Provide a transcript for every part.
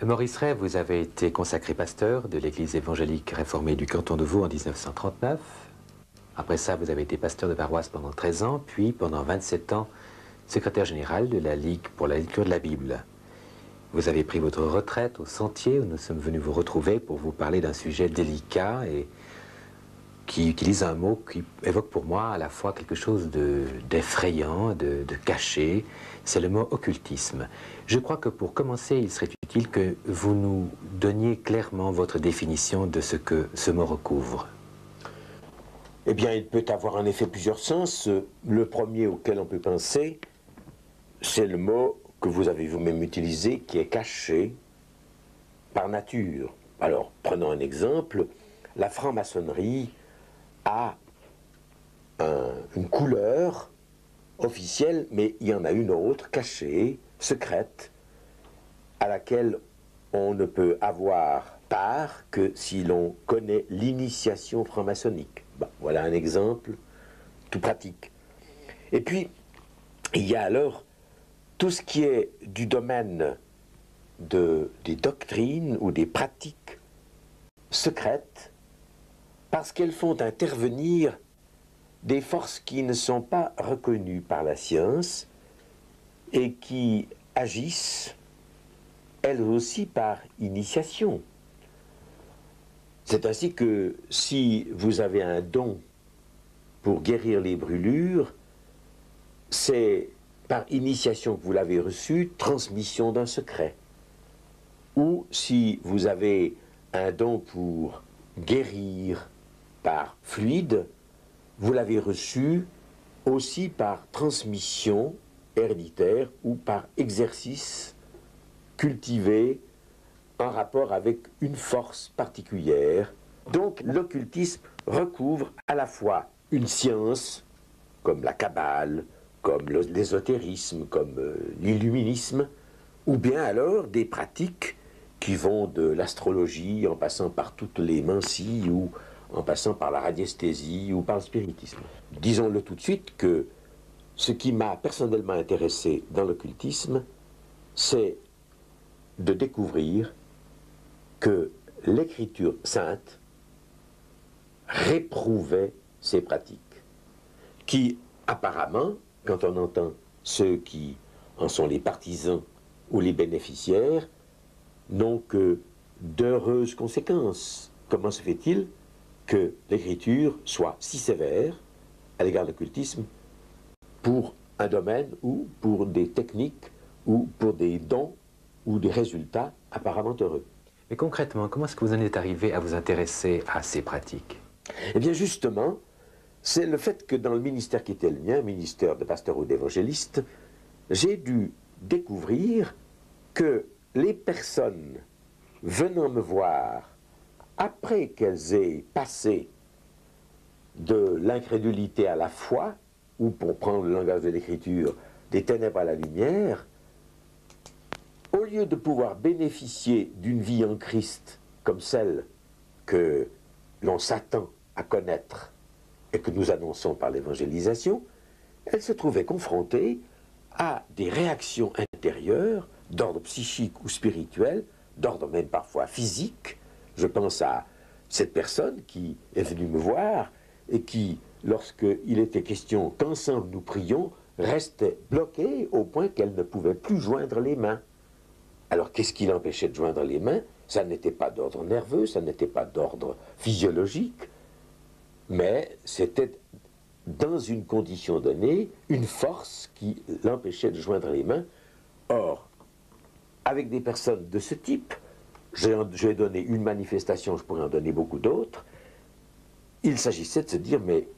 Maurice Ray, vous avez été consacré pasteur de l'église évangélique réformée du canton de Vaud en 1939. Après ça, vous avez été pasteur de paroisse pendant 13 ans, puis pendant 27 ans, secrétaire général de la Ligue pour la lecture de la Bible. Vous avez pris votre retraite au Sentier, où nous sommes venus vous retrouver pour vous parler d'un sujet délicat et qui utilise un mot qui évoque pour moi à la fois quelque chose d'effrayant, de caché, c'est le mot occultisme. Je crois que pour commencer, il serait utile que vous nous donniez clairement votre définition de ce que ce mot recouvre. Eh bien, il peut avoir en effet plusieurs sens. Le premier auquel on peut penser, c'est le mot que vous avez vous-même utilisé, qui est caché par nature. Alors, prenons un exemple. La franc-maçonnerie a une couleur officielle, mais il y en a une autre, cachée, secrète, à laquelle on ne peut avoir part que si l'on connaît l'initiation franc-maçonnique. Bon, voilà un exemple tout pratique. Et puis, il y a alors tout ce qui est du domaine des doctrines ou des pratiques secrètes, parce qu'elles font intervenir des forces qui ne sont pas reconnues par la science et qui agissent, elles aussi, par initiation. C'est ainsi que si vous avez un don pour guérir les brûlures, c'est par initiation que vous l'avez reçu, transmission d'un secret. Ou si vous avez un don pour guérir par fluide, vous l'avez reçu aussi par transmission héréditaire ou par exercice cultivé en rapport avec une force particulière. Donc l'occultisme recouvre à la fois une science, comme la Kabbale, comme l'ésotérisme, comme l'illuminisme, ou bien alors des pratiques qui vont de l'astrologie en passant par toutes les mancies ou en passant par la radiesthésie ou par le spiritisme. Disons-le tout de suite que ce qui m'a personnellement intéressé dans l'occultisme, c'est de découvrir que l'Écriture sainte réprouvait ces pratiques, qui apparemment, quand on entend ceux qui en sont les partisans ou les bénéficiaires, n'ont que d'heureuses conséquences. Comment se fait-il que l'Écriture soit si sévère à l'égard de l'occultisme pour un domaine ou pour des techniques ou pour des dons ou des résultats apparemment heureux? Mais concrètement, comment est-ce que vous en êtes arrivé à vous intéresser à ces pratiques? Eh bien justement, c'est le fait que dans le ministère qui était le mien, ministère de pasteur ou d'évangéliste, j'ai dû découvrir que les personnes venant me voir après qu'elles aient passé de l'incrédulité à la foi, ou pour prendre le langage de l'Écriture, des ténèbres à la lumière, au lieu de pouvoir bénéficier d'une vie en Christ comme celle que l'on s'attend à connaître et que nous annonçons par l'évangélisation, elles se trouvaient confrontées à des réactions intérieures d'ordre psychique ou spirituel, d'ordre même parfois physique. Je pense à cette personne qui est venue me voir et qui, lorsqu'il était question qu'ensemble nous prions, restait bloquée au point qu'elle ne pouvait plus joindre les mains. Alors qu'est-ce qui l'empêchait de joindre les mains? Ça n'était pas d'ordre nerveux, ça n'était pas d'ordre physiologique, mais c'était dans une condition donnée, une force qui l'empêchait de joindre les mains. Or, avec des personnes de ce type, j'ai donné une manifestation, je pourrais en donner beaucoup d'autres, il s'agissait de se dire, mais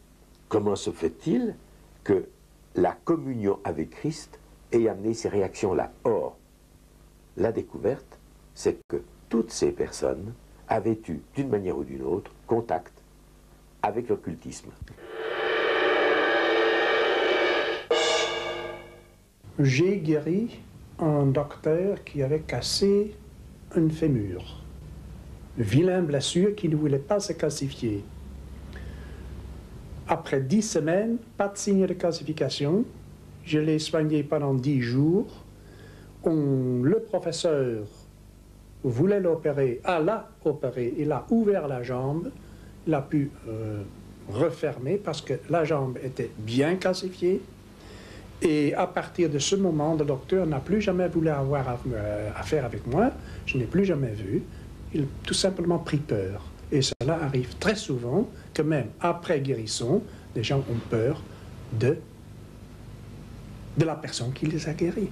comment se fait-il que la communion avec Christ et amener ces réactions-là. Or, la découverte, c'est que toutes ces personnes avaient eu, d'une manière ou d'une autre, contact avec l'occultisme. J'ai guéri un docteur qui avait cassé une fémur. Une vilaine blessure qui ne voulait pas se calcifier. Après 10 semaines, pas de signe de calcification. Je l'ai soigné pendant 10 jours. Le professeur voulait l'opérer, l'a opéré, il a ouvert la jambe, il a pu refermer parce que la jambe était bien calcifiée. Et à partir de ce moment, le docteur n'a plus jamais voulu avoir affaire avec moi. Je n'ai plus jamais vu. Il a tout simplement pris peur. Et cela arrive très souvent que même après guérison, les gens ont peur de la personne qui les a guéris.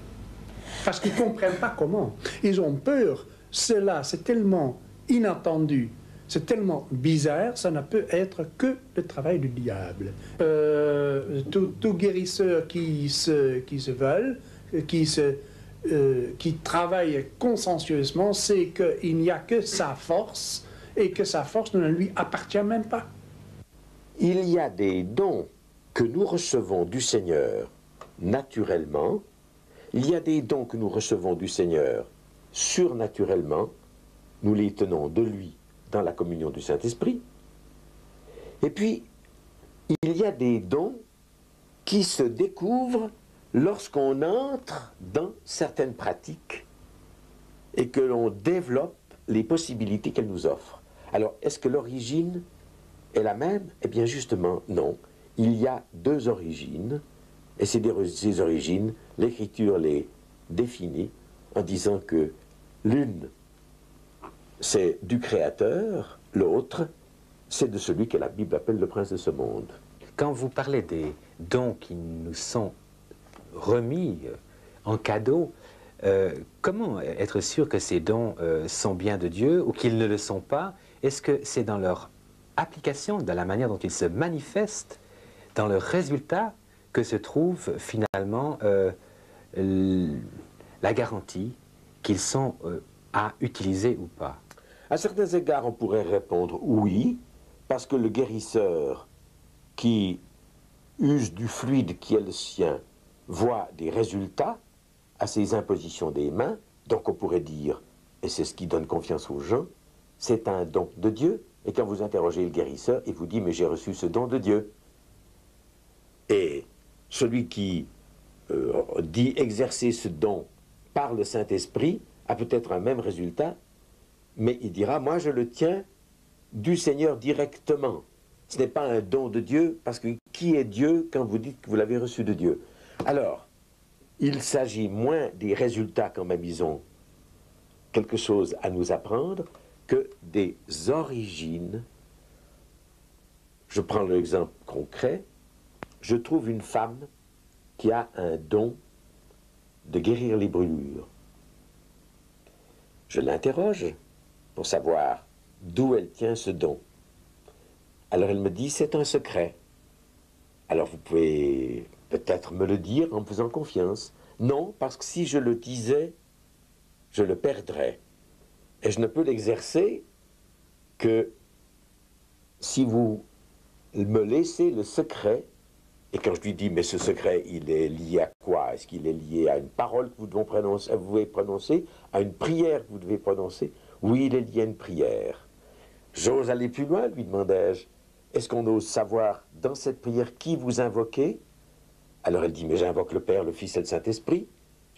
Parce qu'ils ne comprennent pas comment. Ils ont peur. Cela, c'est tellement inattendu, c'est tellement bizarre, ça ne peut être que le travail du diable. Tout guérisseur qui se veulent, qui travaille consciencieusement, c'est qu'il n'y a que sa force et que sa force ne lui appartient même pas. Il y a des dons que nous recevons du Seigneur naturellement. Il y a des dons que nous recevons du Seigneur surnaturellement. Nous les tenons de lui dans la communion du Saint-Esprit. Et puis, il y a des dons qui se découvrent lorsqu'on entre dans certaines pratiques et que l'on développe les possibilités qu'elles nous offrent. Alors, est-ce que l'origine est la même? Eh bien, justement, non. Il y a deux origines, et ces origines, l'Écriture les définit en disant que l'une, c'est du Créateur, l'autre, c'est de celui que la Bible appelle le prince de ce monde. Quand vous parlez des dons qui nous sont remis en cadeau, comment être sûr que ces dons sont bien de Dieu ou qu'ils ne le sont pas? Est-ce que c'est dans leur application, dans la manière dont ils se manifestent, dans le résultat que se trouve finalement la garantie qu'ils sont à utiliser ou pas? À certains égards, on pourrait répondre oui, parce que le guérisseur qui use du fluide qui est le sien voit des résultats à ses impositions des mains, donc on pourrait dire, et c'est ce qui donne confiance aux gens, c'est un don de Dieu. Et quand vous interrogez le guérisseur, il vous dit, mais j'ai reçu ce don de Dieu. Et celui qui dit exercer ce don par le Saint-Esprit a peut-être un même résultat, mais il dira, moi je le tiens du Seigneur directement. Ce n'est pas un don de Dieu, parce que qui est Dieu quand vous dites que vous l'avez reçu de Dieu? Alors, il s'agit moins des résultats quand même, ils ont quelque chose à nous apprendre, que des origines. Je prends l'exemple concret. Je trouve une femme qui a un don de guérir les brûlures. Je l'interroge pour savoir d'où elle tient ce don. Alors elle me dit, c'est un secret. Alors vous pouvez peut-être me le dire en me faisant confiance. Non, parce que si je le disais, je le perdrais. Et je ne peux l'exercer que si vous me laissez le secret. Et quand je lui dis, mais ce secret, il est lié à quoi? Est-ce qu'il est lié à une parole que vous devez prononcer, à une prière que vous devez prononcer? Oui, il est lié à une prière. J'ose aller plus loin, lui demandai-je. Est-ce qu'on ose savoir dans cette prière qui vous invoquez? Alors elle dit, mais j'invoque le Père, le Fils et le Saint-Esprit.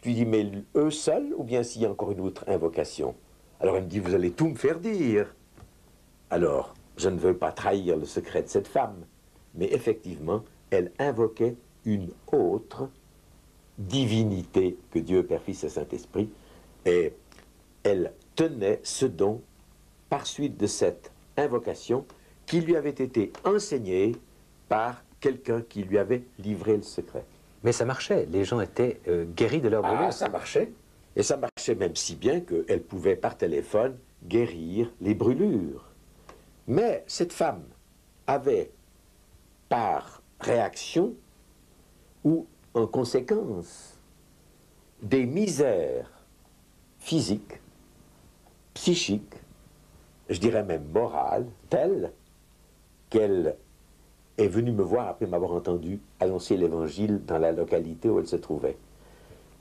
Je lui dis, mais eux seuls, ou bien s'il y a encore une autre invocation? Alors elle me dit, vous allez tout me faire dire. Alors, je ne veux pas trahir le secret de cette femme, mais effectivement, elle invoquait une autre divinité que Dieu, Père, Fils et Saint-Esprit, et elle tenait ce don par suite de cette invocation qui lui avait été enseignée par quelqu'un qui lui avait livré le secret. Mais ça marchait, les gens étaient guéris de leur brûlure. Ah, ça marchait. Et ça marchait même si bien qu'elle pouvait par téléphone guérir les brûlures. Mais cette femme avait, par réaction ou en conséquence, des misères physiques, psychiques, je dirais même morales, telles qu'elle est venue me voir après m'avoir entendu annoncer l'évangile dans la localité où elle se trouvait.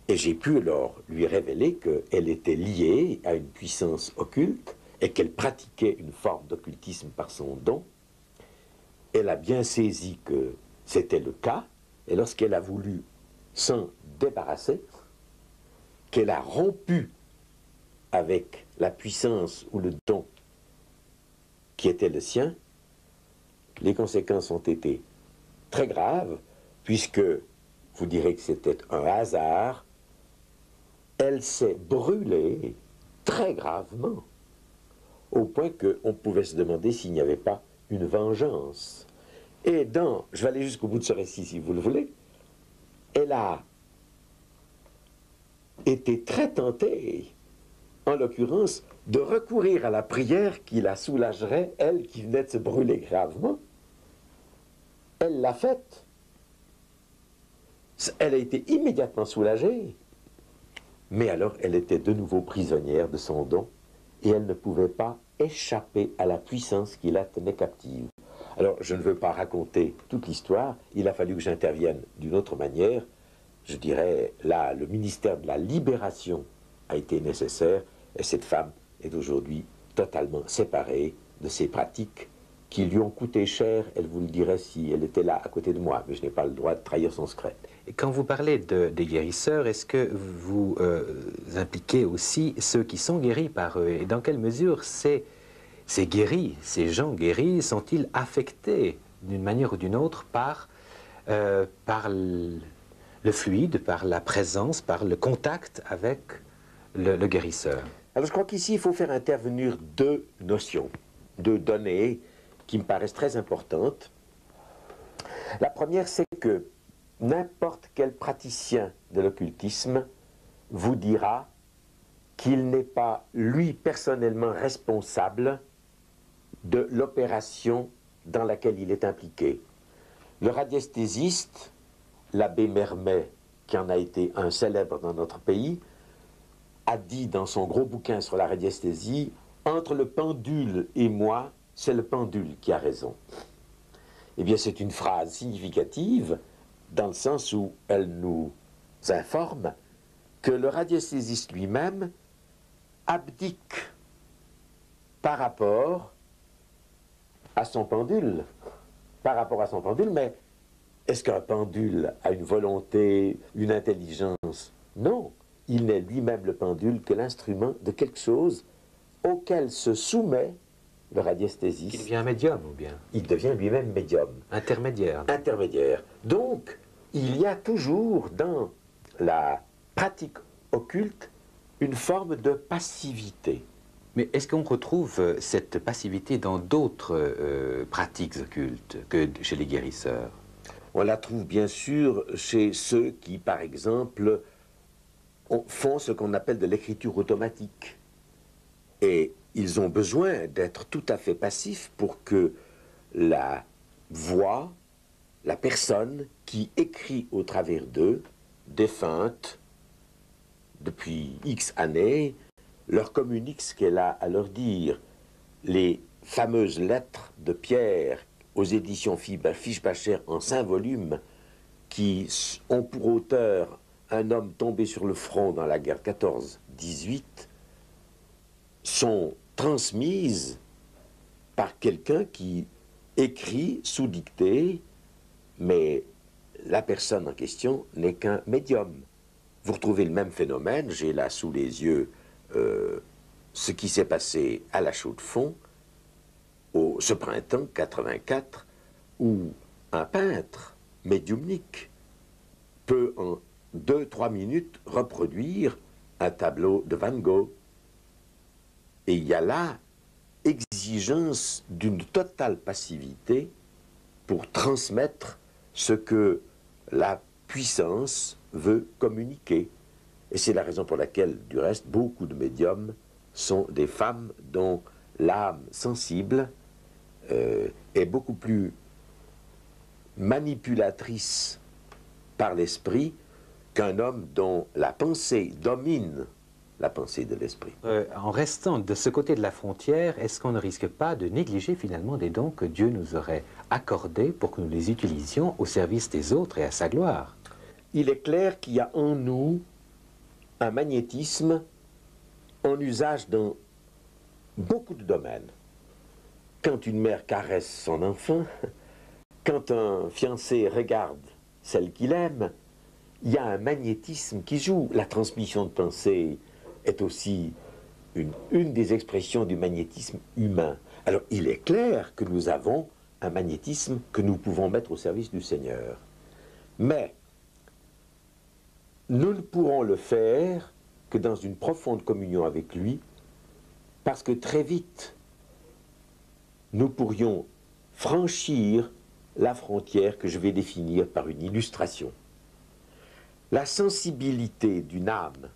Et j'ai pu alors lui révéler qu'elle était liée à une puissance occulte et qu'elle pratiquait une forme d'occultisme par son don. Elle a bien saisi que c'était le cas, et lorsqu'elle a voulu s'en débarrasser, qu'elle a rompu avec la puissance ou le don qui était le sien, les conséquences ont été très graves, puisque, vous direz que c'était un hasard, elle s'est brûlée très gravement, au point qu'on pouvait se demander s'il n'y avait pas une vengeance. Et je vais aller jusqu'au bout de ce récit si vous le voulez, elle a été très tentée, en l'occurrence, de recourir à la prière qui la soulagerait, elle qui venait de se brûler gravement. Elle l'a faite. Elle a été immédiatement soulagée. Mais alors, elle était de nouveau prisonnière de son don et elle ne pouvait pas échapper à la puissance qui la tenait captive. Alors, je ne veux pas raconter toute l'histoire, il a fallu que j'intervienne d'une autre manière. Je dirais, là, le ministère de la Libération a été nécessaire et cette femme est aujourd'hui totalement séparée de ces pratiques qui lui ont coûté cher, elle vous le dirait si elle était là à côté de moi, mais je n'ai pas le droit de trahir son secret. Et quand vous parlez des guérisseurs, est-ce que vous impliquez aussi ceux qui sont guéris par eux? Et dans quelle mesure ces gens guéris, sont-ils affectés d'une manière ou d'une autre par le fluide, par la présence, par le contact avec le guérisseur? Alors je crois qu'ici, il faut faire intervenir deux notions, deux données qui me paraissent très importantes. La première, c'est que n'importe quel praticien de l'occultisme vous dira qu'il n'est pas, lui, personnellement responsable de l'opération dans laquelle il est impliqué. Le radiesthésiste, l'abbé Mermet, qui en a été un célèbre dans notre pays, a dit dans son gros bouquin sur la radiesthésie, « Entre le pendule et moi, c'est le pendule qui a raison. » Eh bien, c'est une phrase significative dans le sens où elle nous informe que le radiesthésiste lui-même abdique par rapport à son pendule. Par rapport à son pendule, mais est-ce qu'un pendule a une volonté, une intelligence? Non, il n'est lui-même le pendule que l'instrument de quelque chose auquel se soumet le radiesthésiste. Il devient un médium ou bien? Il devient lui-même médium. Intermédiaire. Intermédiaire. Donc, il y a toujours dans la pratique occulte une forme de passivité. Mais est-ce qu'on retrouve cette passivité dans d'autres pratiques occultes que chez les guérisseurs? On la trouve bien sûr chez ceux qui, par exemple, font ce qu'on appelle de l'écriture automatique. Et ils ont besoin d'être tout à fait passifs pour que la voix, la personne qui écrit au travers d'eux, défunte depuis X années, leur communique ce qu'elle a à leur dire. Les fameuses lettres de Pierre aux éditions Fischbacher en 5 volumes qui ont pour auteur un homme tombé sur le front dans la guerre 14-18 sont transmises par quelqu'un qui écrit sous dictée, mais la personne en question n'est qu'un médium. Vous retrouvez le même phénomène, j'ai là sous les yeux ce qui s'est passé à la Chaux-de-Fonds ce printemps 84, où un peintre médiumnique peut en 2-3 minutes reproduire un tableau de Van Gogh. Et il y a là exigence d'une totale passivité pour transmettre ce que la puissance veut communiquer. Et c'est la raison pour laquelle, du reste, beaucoup de médiums sont des femmes dont l'âme sensible est beaucoup plus manipulatrice par l'esprit qu'un homme dont la pensée domine la pensée de l'esprit. En restant de ce côté de la frontière, est-ce qu'on ne risque pas de négliger finalement des dons que Dieu nous aurait accordés pour que nous les utilisions au service des autres et à sa gloire? Il est clair qu'il y a en nous un magnétisme en usage dans beaucoup de domaines. Quand une mère caresse son enfant, quand un fiancé regarde celle qu'il aime, il y a un magnétisme qui joue. La transmission de pensée est aussi une des expressions du magnétisme humain. Alors il est clair que nous avons un magnétisme que nous pouvons mettre au service du Seigneur. Mais nous ne pourrons le faire que dans une profonde communion avec lui, parce que très vite, nous pourrions franchir la frontière que je vais définir par une illustration. La sensibilité d'une âme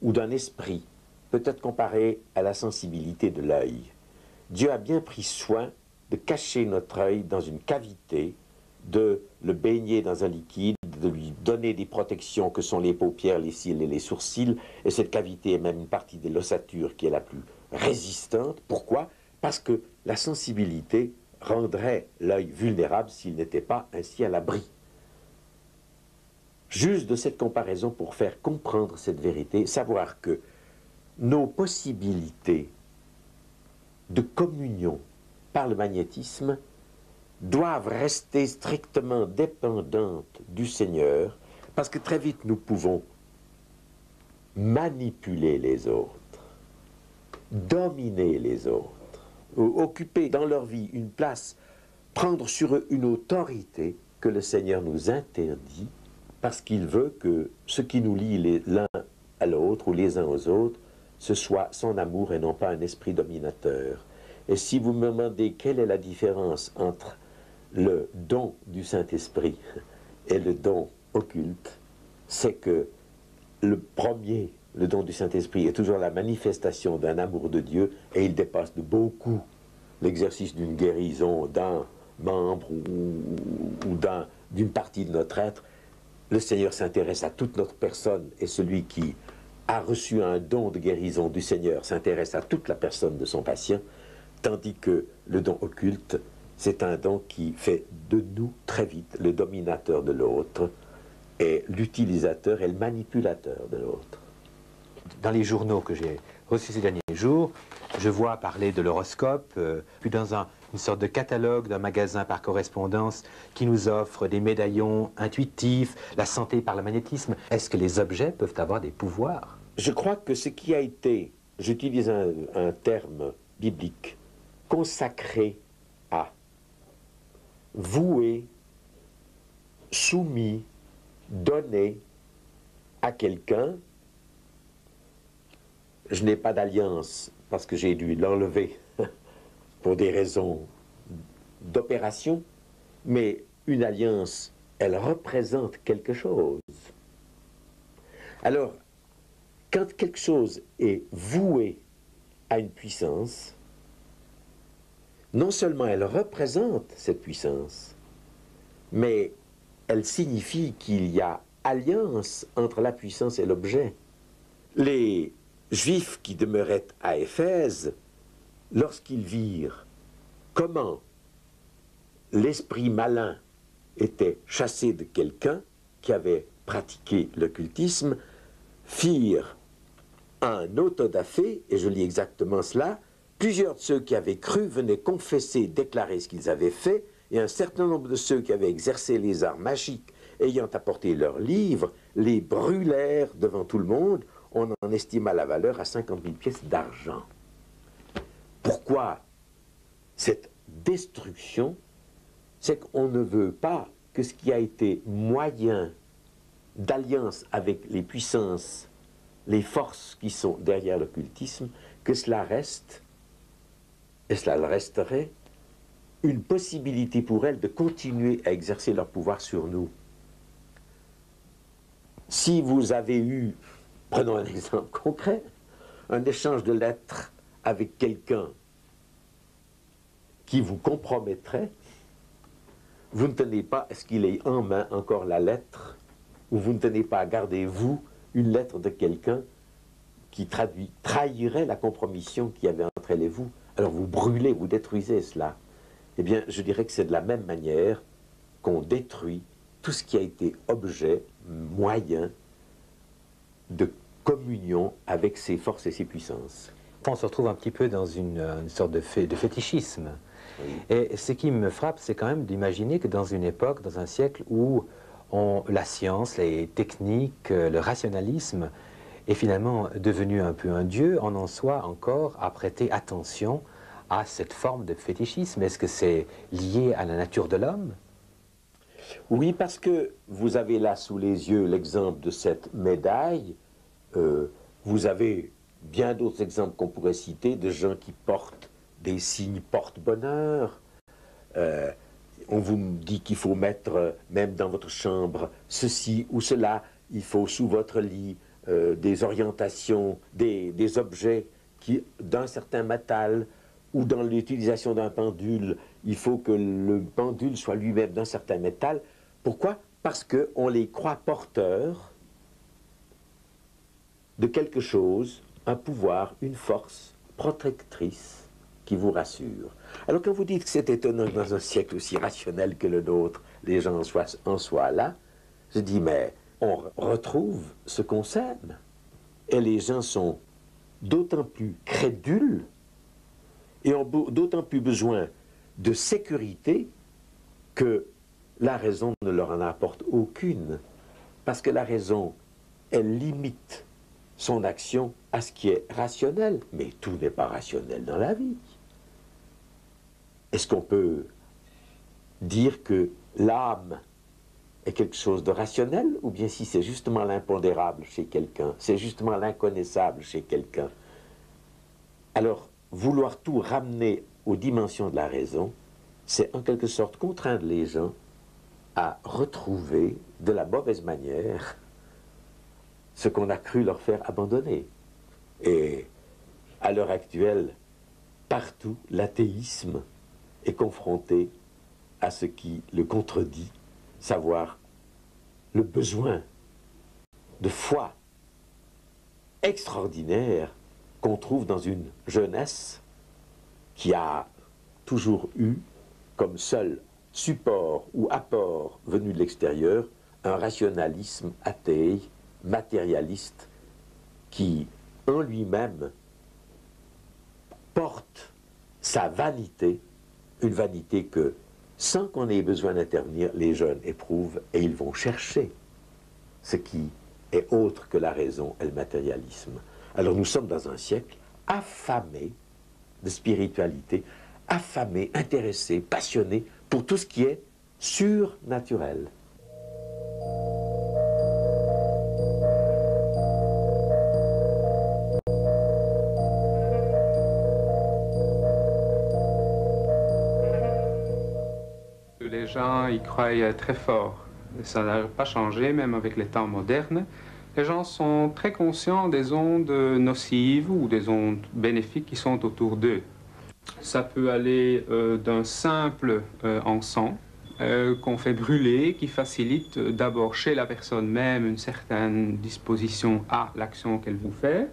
ou d'un esprit peut être comparée à la sensibilité de l'œil. Dieu a bien pris soin de cacher notre œil dans une cavité, de le baigner dans un liquide, de lui donner des protections que sont les paupières, les cils et les sourcils, et cette cavité est même une partie de l'ossature qui est la plus résistante. Pourquoi? Parce que la sensibilité rendrait l'œil vulnérable s'il n'était pas ainsi à l'abri. Juste de cette comparaison pour faire comprendre cette vérité, savoir que nos possibilités de communion par le magnétisme doivent rester strictement dépendantes du Seigneur, parce que très vite nous pouvons manipuler les autres, dominer les autres, occuper dans leur vie une place, prendre sur eux une autorité que le Seigneur nous interdit, parce qu'il veut que ce qui nous lie l'un à l'autre ou les uns aux autres, ce soit son amour et non pas un esprit dominateur. Et si vous me demandez quelle est la différence entre le don du Saint-Esprit et le don occulte, c'est que le premier, le don du Saint-Esprit, est toujours la manifestation d'un amour de Dieu et il dépasse de beaucoup l'exercice d'une guérison d'un membre ou d'une partie de notre être. Le Seigneur s'intéresse à toute notre personne et celui qui a reçu un don de guérison du Seigneur s'intéresse à toute la personne de son patient, tandis que le don occulte, c'est un don qui fait de nous très vite le dominateur de l'autre et l'utilisateur et le manipulateur de l'autre. Dans les journaux que j'ai reçus ces derniers jours, je vois parler de l'horoscope, puis dans une sorte de catalogue d'un magasin par correspondance qui nous offre des médaillons intuitifs, la santé par le magnétisme. Est-ce que les objets peuvent avoir des pouvoirs? Je crois que ce qui a été, j'utilise un terme biblique, consacré à, voué, soumis, donné à quelqu'un. Je n'ai pas d'alliance parce que j'ai dû l'enlever pour des raisons d'opération, mais une alliance, elle représente quelque chose. Alors, quand quelque chose est voué à une puissance, non seulement elle représente cette puissance, mais elle signifie qu'il y a alliance entre la puissance et l'objet. Les Juifs qui demeuraient à Éphèse, lorsqu'ils virent comment l'esprit malin était chassé de quelqu'un qui avait pratiqué l'occultisme, firent un autodafé, et je lis exactement cela, plusieurs de ceux qui avaient cru venaient confesser, déclarer ce qu'ils avaient fait, et un certain nombre de ceux qui avaient exercé les arts magiques, ayant apporté leurs livres, les brûlèrent devant tout le monde. On en estima la valeur à 50 000 pièces d'argent. Pourquoi cette destruction? C'est qu'on ne veut pas que ce qui a été moyen d'alliance avec les puissances, les forces qui sont derrière l'occultisme, que cela reste, et cela le resterait, une possibilité pour elles de continuer à exercer leur pouvoir sur nous. Si vous avez eu, prenons un exemple concret, un échange de lettres avec quelqu'un qui vous compromettrait, vous ne tenez pas à ce qu'il ait en main encore la lettre où vous ne tenez pas à garder, vous, une lettre de quelqu'un qui trahirait la compromission qu'il y avait entre elle et vous. Alors vous brûlez, vous détruisez cela. Eh bien, je dirais que c'est de la même manière qu'on détruit tout ce qui a été objet, moyen de communion avec ses forces et ses puissances. On se retrouve un petit peu dans une sorte de fétichisme. Oui. Et ce qui me frappe, c'est quand même d'imaginer que dans une époque, dans un siècle où la science, les techniques, le rationalisme est finalement devenu un peu un dieu, on en soit encore à prêter attention à cette forme de fétichisme. Est-ce que c'est lié à la nature de l'homme? Oui, parce que vous avez là sous les yeux l'exemple de cette médaille. Vous avez bien d'autres exemples qu'on pourrait citer de gens qui portent des signes porte-bonheur. On vous dit qu'il faut mettre, même dans votre chambre, ceci ou cela. Il faut sous votre lit des orientations, des objets d'un certain métal, ou dans l'utilisation d'un pendule, il faut que le pendule soit lui-même d'un certain métal. Pourquoi? Parce qu'on les croit porteurs de quelque chose, un pouvoir, une force protectrice qui vous rassure. Alors quand vous dites que c'est étonnant que dans un siècle aussi rationnel que le nôtre, les gens en soient là, je dis mais on retrouve ce qu'on sème. Et les gens sont d'autant plus crédules et ont d'autant plus besoin de sécurité que la raison ne leur en apporte aucune. Parce que la raison, elle limite son action à ce qui est rationnel. Mais tout n'est pas rationnel dans la vie. Est-ce qu'on peut dire que l'âme est quelque chose de rationnel, ou bien si c'est justement l'impondérable chez quelqu'un, c'est justement l'inconnaissable chez quelqu'un? Alors, vouloir tout ramener aux dimensions de la raison, c'est en quelque sorte contraindre les gens à retrouver de la mauvaise manière ce qu'on a cru leur faire abandonner. Et à l'heure actuelle, partout, l'athéisme est confronté à ce qui le contredit, savoir le besoin de foi extraordinaire qu'on trouve dans une jeunesse qui a toujours eu comme seul support ou apport venu de l'extérieur un rationalisme athée, matérialiste, qui en lui-même porte sa vanité, une vanité que, sans qu'on ait besoin d'intervenir, les jeunes éprouvent et ils vont chercher ce qui est autre que la raison et le matérialisme. Alors nous sommes dans un siècle affamé de spiritualité, affamé, intéressé, passionné pour tout ce qui est surnaturel. Les gens y croient très fort. Ça n'a pas changé, même avec les temps modernes. Les gens sont très conscients des ondes nocives ou des ondes bénéfiques qui sont autour d'eux. Ça peut aller d'un simple encens qu'on fait brûler, qui facilite d'abord chez la personne même une certaine disposition à l'action qu'elle vous fait,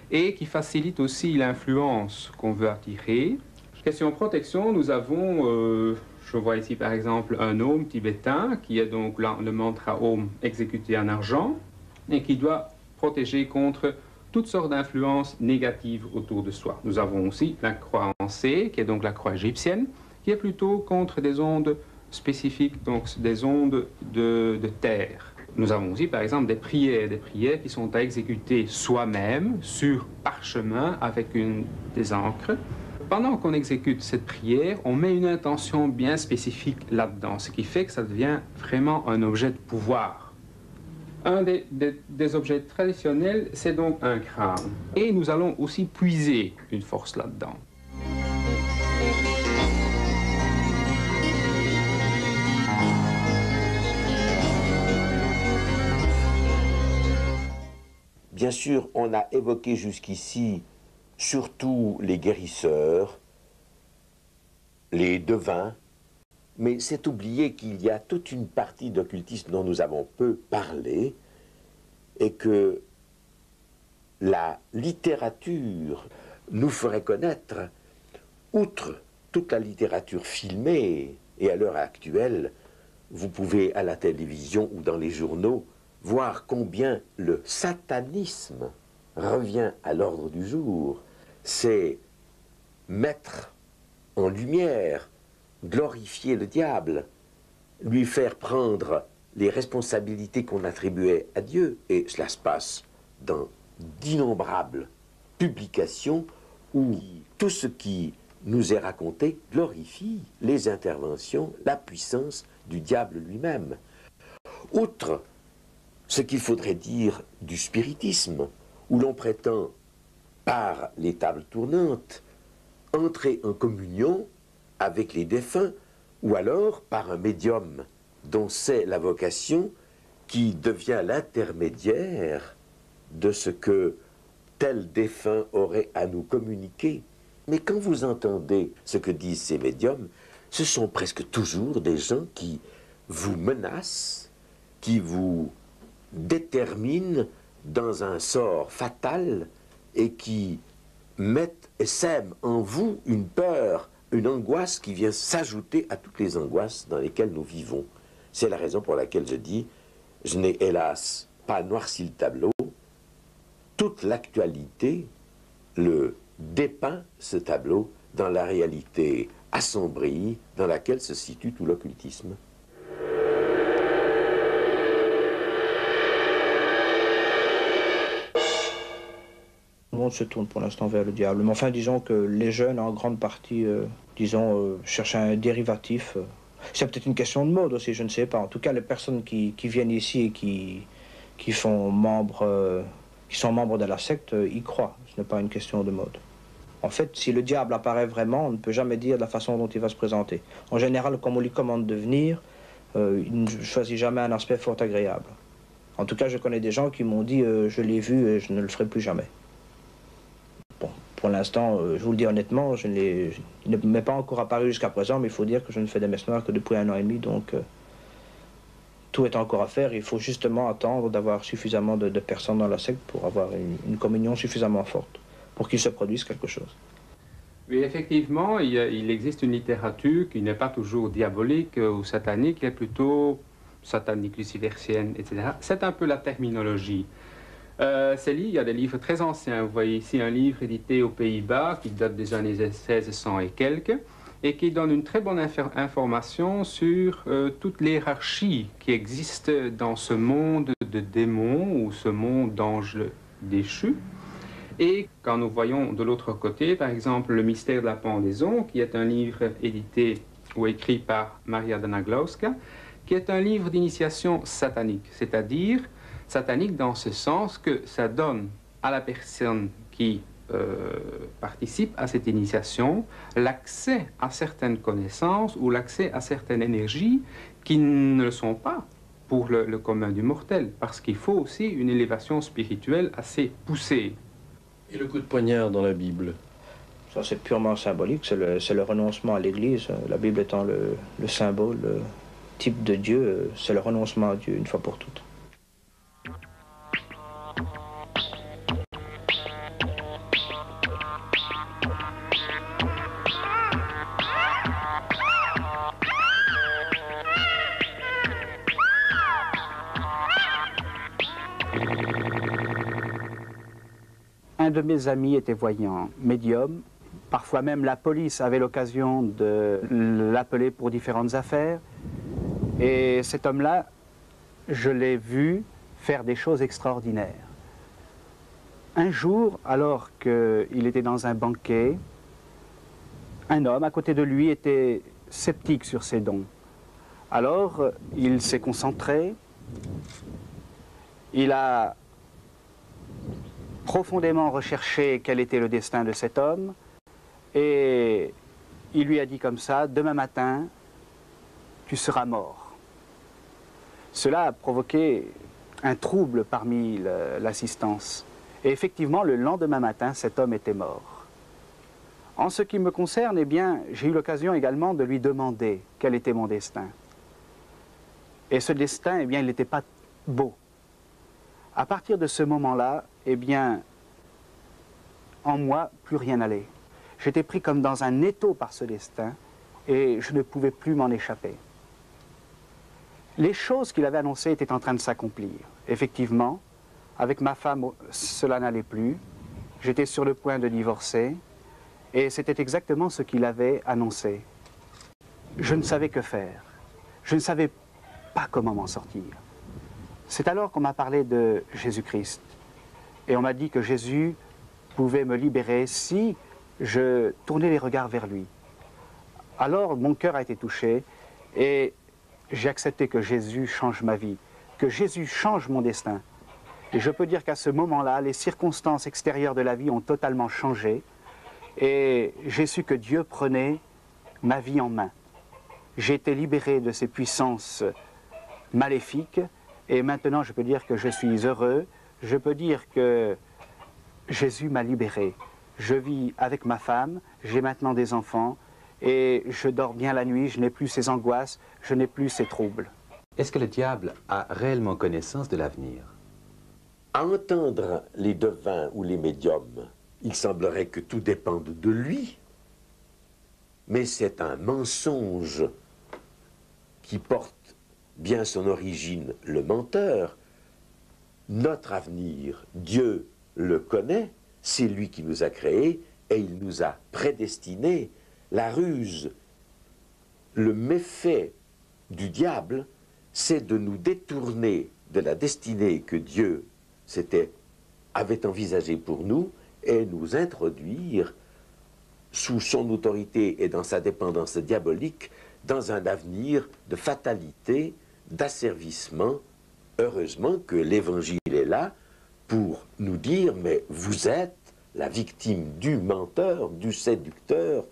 et qui facilite aussi l'influence qu'on veut attirer. Question protection, nous avons... je vois ici par exemple un aume tibétain qui est donc là, le mantra Om exécuté en argent et qui doit protéger contre toutes sortes d'influences négatives autour de soi. Nous avons aussi la croix en C, qui est donc la croix égyptienne, qui est plutôt contre des ondes spécifiques, donc des ondes de terre. Nous avons aussi par exemple des prières qui sont à exécuter soi-même sur parchemin avec des encres. Pendant qu'on exécute cette prière, on met une intention bien spécifique là-dedans, ce qui fait que ça devient vraiment un objet de pouvoir. Un des objets traditionnels, c'est donc un crâne. Et nous allons aussi puiser une force là-dedans. Bien sûr, on a évoqué jusqu'ici surtout les guérisseurs, les devins, Mais c'est oublier qu'il y a toute une partie d'occultisme dont nous avons peu parlé et que la littérature nous ferait connaître, outre toute la littérature filmée, et à l'heure actuelle, vous pouvez à la télévision ou dans les journaux voir combien le satanisme revient à l'ordre du jour. C'est mettre en lumière, glorifier le diable, lui faire prendre les responsabilités qu'on attribuait à Dieu. Et cela se passe dans d'innombrables publications où tout ce qui nous est raconté glorifie les interventions, la puissance du diable lui-même. Outre ce qu'il faudrait dire du spiritisme, où l'on prétend, par les tables tournantes, entrer en communion avec les défunts, ou alors par un médium dont c'est la vocation qui devient l'intermédiaire de ce que tel défunt aurait à nous communiquer. Mais quand vous entendez ce que disent ces médiums, ce sont presque toujours des gens qui vous menacent, qui vous déterminent dans un sort fatal et qui mettent et sèment en vous une peur, une angoisse qui vient s'ajouter à toutes les angoisses dans lesquelles nous vivons. C'est la raison pour laquelle je dis, je n'ai hélas pas noirci le tableau, toute l'actualité le dépeint ce tableau dans la réalité assombrie dans laquelle se situe tout l'occultisme. Le monde se tourne pour l'instant vers le diable. Mais enfin, disons que les jeunes, en grande partie, cherchent un dérivatif. C'est peut-être une question de mode aussi, je ne sais pas. En tout cas, les personnes qui viennent ici et qui sont membres de la secte y croient. Ce n'est pas une question de mode. En fait, si le diable apparaît vraiment, on ne peut jamais dire de la façon dont il va se présenter. En général, comme on lui commande de venir, il ne choisit jamais un aspect fort agréable. En tout cas, je connais des gens qui m'ont dit je l'ai vu et je ne le ferai plus jamais. Bon, pour l'instant, je vous le dis honnêtement, il ne m'est pas encore apparu jusqu'à présent, mais il faut dire que je ne fais des messes noires que depuis 1 an et demi, donc tout est encore à faire. Il faut justement attendre d'avoir suffisamment de personnes dans la secte pour avoir une communion suffisamment forte, pour qu'il se produise quelque chose. Oui, effectivement, il existe une littérature qui n'est pas toujours diabolique ou satanique, qui est plutôt satanique, luciversienne, etc. C'est un peu la terminologie. Il y a des livres très anciens. Vous voyez ici un livre édité aux Pays-Bas qui date des années 1600 et quelques, et qui donne une très bonne information sur toute l'hiérarchie qui existe dans ce monde de démons ou ce monde d'anges déchus. Et quand nous voyons de l'autre côté, par exemple, Le mystère de la pendaison, qui est un livre édité ou écrit par Maria Danaglowska, qui est un livre d'initiation satanique, c'est-à-dire satanique dans ce sens que ça donne à la personne qui participe à cette initiation l'accès à certaines connaissances ou l'accès à certaines énergies qui ne le sont pas pour le commun du mortel, parce qu'il faut aussi une élévation spirituelle assez poussée. Et le coup de poignard dans la Bible? Ça, c'est purement symbolique, c'est le renoncement à l'Église. La Bible étant le symbole, le type de Dieu, c'est le renoncement à Dieu une fois pour toutes. Un de mes amis était voyant médium. Parfois même la police avait l'occasion de l'appeler pour différentes affaires. Et cet homme-là, je l'ai vu faire des choses extraordinaires. Un jour, alors qu'il était dans un banquet, un homme à côté de lui était sceptique sur ses dons. Alors, il s'est concentré, il a profondément recherché quel était le destin de cet homme, et il lui a dit comme ça, demain matin, tu seras mort. Cela a provoqué un trouble parmi l'assistance. Et effectivement, le lendemain matin, cet homme était mort. En ce qui me concerne, eh bien, j'ai eu l'occasion également de lui demander quel était mon destin. Et ce destin, eh bien, il n'était pas beau. À partir de ce moment-là, eh bien, en moi, plus rien n'allait. J'étais pris comme dans un étau par ce destin et je ne pouvais plus m'en échapper. Les choses qu'il avait annoncées étaient en train de s'accomplir. Effectivement, avec ma femme, cela n'allait plus. J'étais sur le point de divorcer et c'était exactement ce qu'il avait annoncé. Je ne savais que faire. Je ne savais pas comment m'en sortir. C'est alors qu'on m'a parlé de Jésus-Christ et on m'a dit que Jésus pouvait me libérer si je tournais les regards vers lui. Alors mon cœur a été touché et j'ai accepté que Jésus change ma vie, que Jésus change mon destin. Et je peux dire qu'à ce moment-là, les circonstances extérieures de la vie ont totalement changé et j'ai su que Dieu prenait ma vie en main. J'ai été libéré de ces puissances maléfiques et maintenant je peux dire que je suis heureux, je peux dire que Jésus m'a libéré. Je vis avec ma femme, j'ai maintenant des enfants et je dors bien la nuit, je n'ai plus ces angoisses, je n'ai plus ces troubles. Est-ce que le diable a réellement connaissance de l'avenir? À entendre les devins ou les médiums, il semblerait que tout dépende de lui. Mais c'est un mensonge qui porte bien son origine, le menteur. Notre avenir, Dieu le connaît, c'est lui qui nous a créés et il nous a prédestinés. La ruse, le méfait du diable, c'est de nous détourner de la destinée que Dieu avait envisagée pour nous et nous introduire sous son autorité et dans sa dépendance diabolique dans un avenir de fatalité, d'asservissement. Heureusement que l'Évangile est là pour nous dire, mais vous êtes la victime du menteur, du séducteur.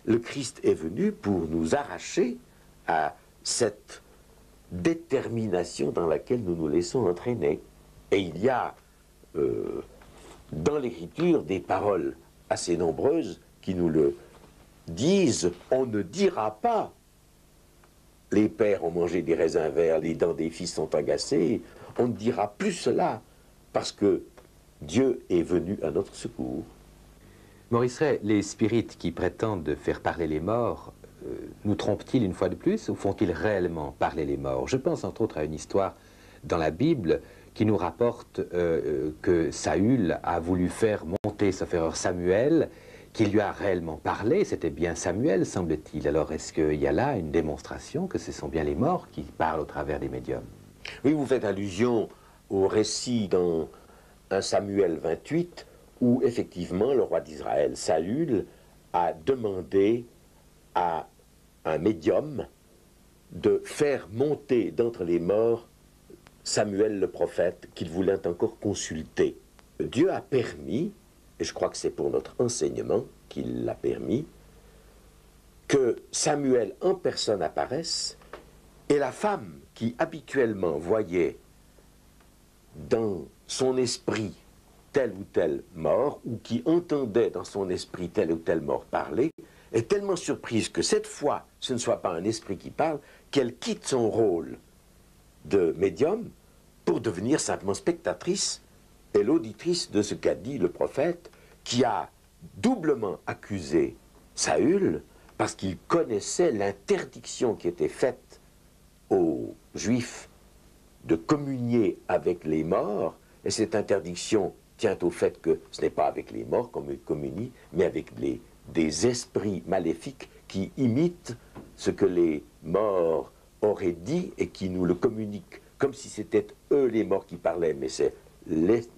Le Christ est venu pour nous arracher à cette détermination dans laquelle nous nous laissons entraîner. Et il y a dans l'Écriture des paroles assez nombreuses qui nous le disent. On ne dira pas « les pères ont mangé des raisins verts, les dents des fils sont agacées ». On ne dira plus cela parce que Dieu est venu à notre secours. Maurice Rey, les spirites qui prétendent faire parler les morts, nous trompent-ils une fois de plus ou font-ils réellement parler les morts? Je pense entre autres à une histoire dans la Bible qui nous rapporte que Saül a voulu faire monter, sauf erreur, Samuel, qui lui a réellement parlé. C'était bien Samuel, semble-t-il. Alors est-ce qu'il y a là une démonstration que ce sont bien les morts qui parlent au travers des médiums? Oui, vous faites allusion au récit dans 1 Samuel 28, où effectivement le roi d'Israël, Saül, a demandé à un médium de faire monter d'entre les morts Samuel le prophète qu'il voulait encore consulter. Dieu a permis, et je crois que c'est pour notre enseignement qu'il l'a permis, que Samuel en personne apparaisse, et la femme qui habituellement voyait dans son esprit tel ou tel mort, ou qui entendait dans son esprit tel ou tel mort parler, est tellement surprise que cette fois, ce ne soit pas un esprit qui parle, qu'elle quitte son rôle de médium pour devenir simplement spectatrice et l'auditrice de ce qu'a dit le prophète, qui a doublement accusé Saül parce qu'il connaissait l'interdiction qui était faite aux Juifs de communier avec les morts, et cette interdiction tient au fait que ce n'est pas avec les morts qu'on communie, mais avec des esprits maléfiques qui imitent ce que les morts auraient dit et qui nous le communiquent, comme si c'était eux les morts qui parlaient, mais c'est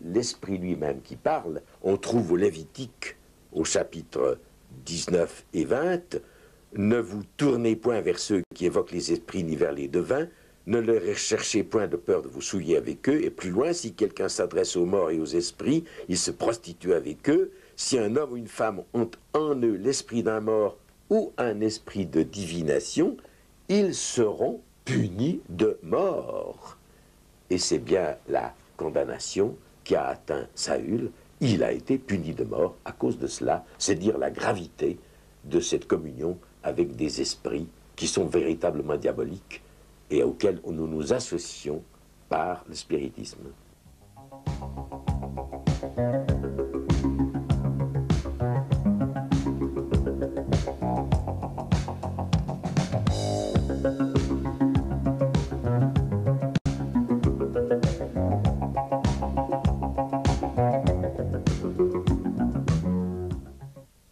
l'esprit lui-même qui parle. On trouve au Lévitique, au chapitre 19 et 20, « Ne vous tournez point vers ceux qui évoquent les esprits ni vers les devins, ne leur recherchez point de peur de vous souiller avec eux, et plus loin, si quelqu'un s'adresse aux morts et aux esprits, il se prostitue avec eux. Si un homme ou une femme ont en eux l'esprit d'un mort ou un esprit de divination, ils seront punis de mort. » Et c'est bien la condamnation qui a atteint Saül, il a été puni de mort à cause de cela. C'est dire la gravité de cette communion avec des esprits qui sont véritablement diaboliques et auxquels nous nous associons par le spiritisme.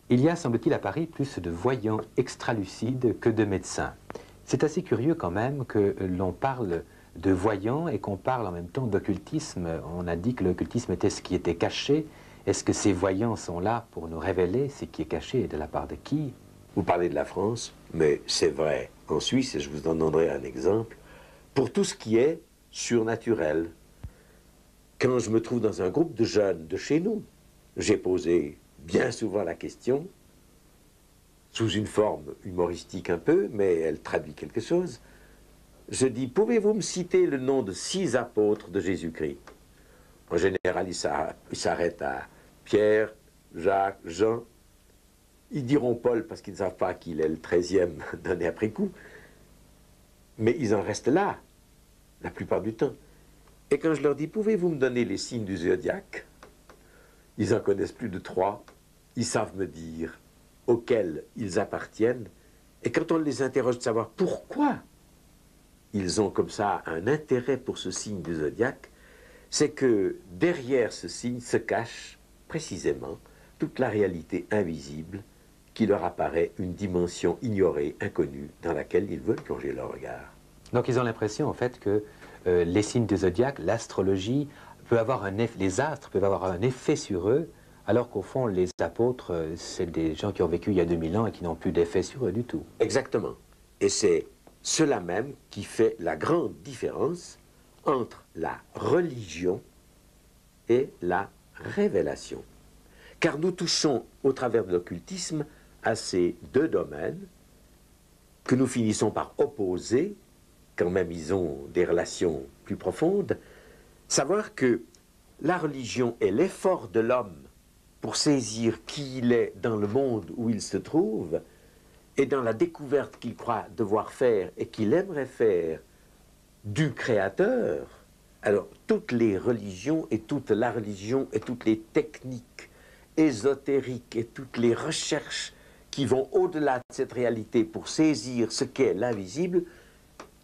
Il y a, semble-t-il, à Paris plus de voyants extralucides que de médecins. C'est assez curieux quand même que l'on parle de voyants et qu'on parle en même temps d'occultisme. On a dit que l'occultisme était ce qui était caché. Est-ce que ces voyants sont là pour nous révéler ce qui est caché et de la part de qui? Vous parlez de la France, mais c'est vrai en Suisse, et je vous en donnerai un exemple, pour tout ce qui est surnaturel. Quand je me trouve dans un groupe de jeunes de chez nous, j'ai posé bien souvent la question, sous une forme humoristique un peu, mais elle traduit quelque chose. Je dis, pouvez-vous me citer le nom de 6 apôtres de Jésus-Christ? En général, ils s'arrêtent à Pierre, Jacques, Jean. Ils diront Paul parce qu'ils ne savent pas qu'il est le 13e donné après coup. Mais ils en restent là, la plupart du temps. Et quand je leur dis, pouvez-vous me donner les signes du zodiaque? Ils en connaissent plus de 3. Ils savent me dire auxquels ils appartiennent. Et quand on les interroge de savoir pourquoi ils ont comme ça un intérêt pour ce signe du zodiaque, c'est que derrière ce signe se cache précisément toute la réalité invisible qui leur apparaît une dimension ignorée, inconnue, dans laquelle ils veulent plonger leur regard. Donc ils ont l'impression en fait que les signes du zodiaque, l'astrologie, peut avoir un effet, les astres peuvent avoir un effet sur eux, alors qu'au fond les apôtres, c'est des gens qui ont vécu il y a 2000 ans et qui n'ont plus d'effet sur eux du tout. Exactement. Et c'est cela même qui fait la grande différence entre la religion et la révélation. Car nous touchons, au travers de l'occultisme, à ces 2 domaines que nous finissons par opposer, quand même ils ont des relations plus profondes. Savoir que la religion est l'effort de l'homme pour saisir qui il est dans le monde où il se trouve, et dans la découverte qu'il croit devoir faire et qu'il aimerait faire du Créateur. Alors, toutes les religions et toute la religion et toutes les techniques ésotériques et toutes les recherches qui vont au-delà de cette réalité pour saisir ce qu'est l'invisible,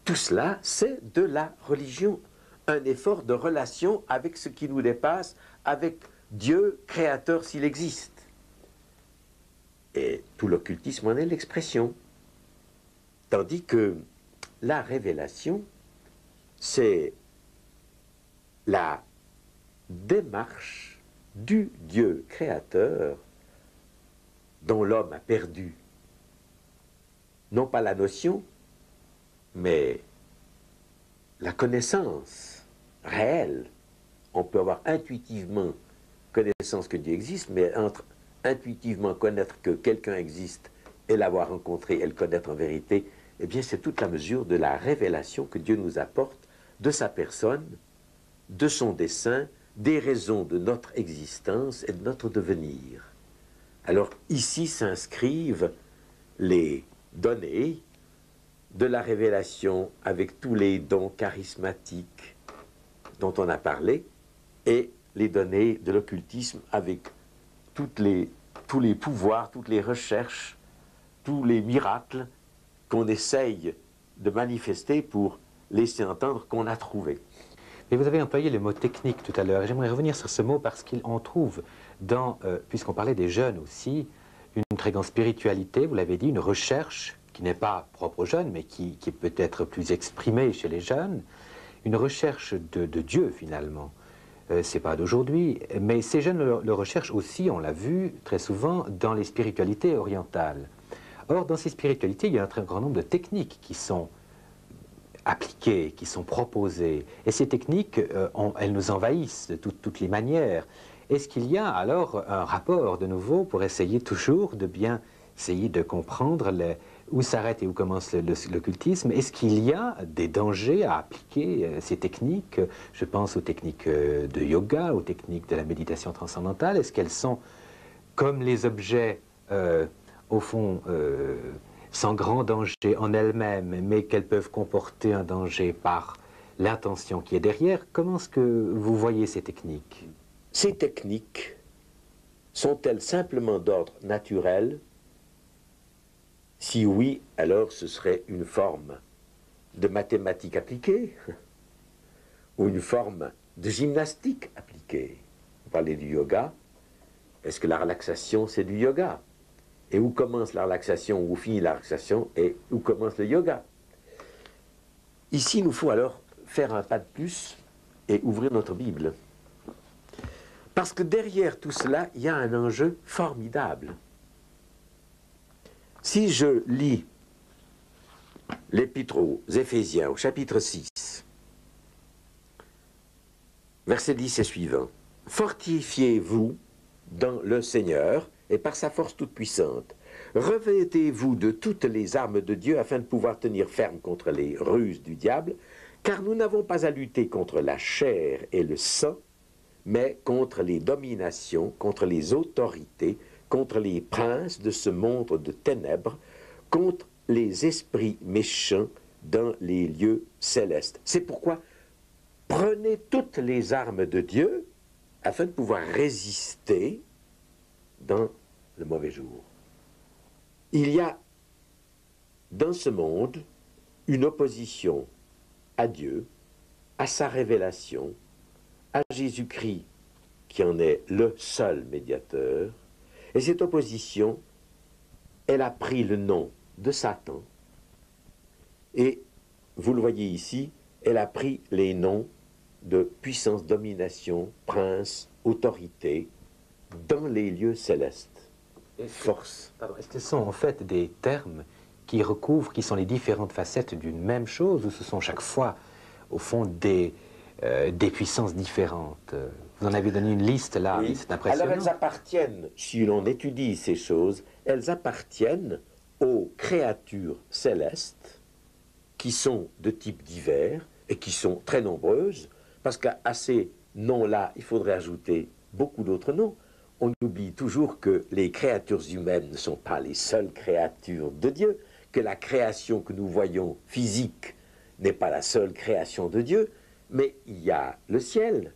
tout cela, c'est de la religion. Un effort de relation avec ce qui nous dépasse, avec Dieu, Créateur s'il existe. Et tout l'occultisme en est l'expression. Tandis que la révélation, c'est la démarche du Dieu créateur dont l'homme a perdu, non pas la notion, mais la connaissance réelle. On peut avoir intuitivement connaissance que Dieu existe, mais entre intuitivement connaître que quelqu'un existe et l'avoir rencontré et le connaître en vérité, eh bien c'est toute la mesure de la révélation que Dieu nous apporte de sa personne, de son dessein, des raisons de notre existence et de notre devenir. Alors ici s'inscrivent les données de la révélation avec tous les dons charismatiques dont on a parlé et les données de l'occultisme avec tous les pouvoirs, toutes les recherches, tous les miracles qu'on essaye de manifester pour laisser entendre qu'on a trouvé. Mais vous avez employé le mot technique tout à l'heure, et j'aimerais revenir sur ce mot parce qu'on trouve dans, puisqu'on parlait des jeunes aussi, une très grande spiritualité, vous l'avez dit, une recherche qui n'est pas propre aux jeunes, mais qui peut être plus exprimée chez les jeunes, une recherche de Dieu finalement. C'est pas d'aujourd'hui, mais ces jeunes le recherchent aussi, on l'a vu très souvent, dans les spiritualités orientales. Or, dans ces spiritualités, il y a un très grand nombre de techniques qui sont appliquées, qui sont proposées. Et ces techniques, elles nous envahissent de toutes les manières. Est-ce qu'il y a alors un rapport de nouveau pour essayer toujours de bien essayer de comprendre où s'arrête et où commence l'occultisme? Est-ce qu'il y a des dangers à appliquer ces techniques? Je pense aux techniques de yoga, aux techniques de la méditation transcendantale. Est-ce qu'elles sont comme les objets, au fond, sans grand danger en elles-mêmes, mais qu'elles peuvent comporter un danger par l'intention qui est derrière? Comment est-ce que vous voyez ces techniques? Ces techniques sont-elles simplement d'ordre naturel? Si oui, alors ce serait une forme de mathématiques appliquées ou une forme de gymnastique appliquée. Vous parlez du yoga. Est-ce que la relaxation, c'est du yoga? Et où commence la relaxation, où finit la relaxation, et où commence le yoga? Ici, il nous faut alors faire un pas de plus et ouvrir notre Bible. Parce que derrière tout cela, il y a un enjeu formidable. Si je lis l'Épître aux Éphésiens, au chapitre 6, verset 10 et suivant, « Fortifiez-vous dans le Seigneur et par sa force toute puissante. Revêtez-vous de toutes les armes de Dieu afin de pouvoir tenir ferme contre les ruses du diable, car nous n'avons pas à lutter contre la chair et le sang, mais contre les dominations, contre les autorités, contre les princes de ce monde de ténèbres, contre les esprits méchants dans les lieux célestes. » C'est pourquoi prenez toutes les armes de Dieu afin de pouvoir résister dans le mauvais jour. Il y a dans ce monde une opposition à Dieu, à sa révélation, à Jésus-Christ qui en est le seul médiateur. Et cette opposition, elle a pris le nom de Satan. Et, vous le voyez ici, elle a pris les noms de puissance, domination, prince, autorité, dans les lieux célestes. Force. Est-ce que ce sont en fait des termes qui recouvrent, qui sont les différentes facettes d'une même chose, ou ce sont chaque fois, au fond, des puissances différentes? Vous en avez donné une liste là, Oui. c'est impressionnant. Alors elles appartiennent, si l'on étudie ces choses, elles appartiennent aux créatures célestes qui sont de types divers et qui sont très nombreuses, parce qu'à ces noms-là, il faudrait ajouter beaucoup d'autres noms. On oublie toujours que les créatures humaines ne sont pas les seules créatures de Dieu, que la création que nous voyons physique n'est pas la seule création de Dieu, mais il y a le ciel.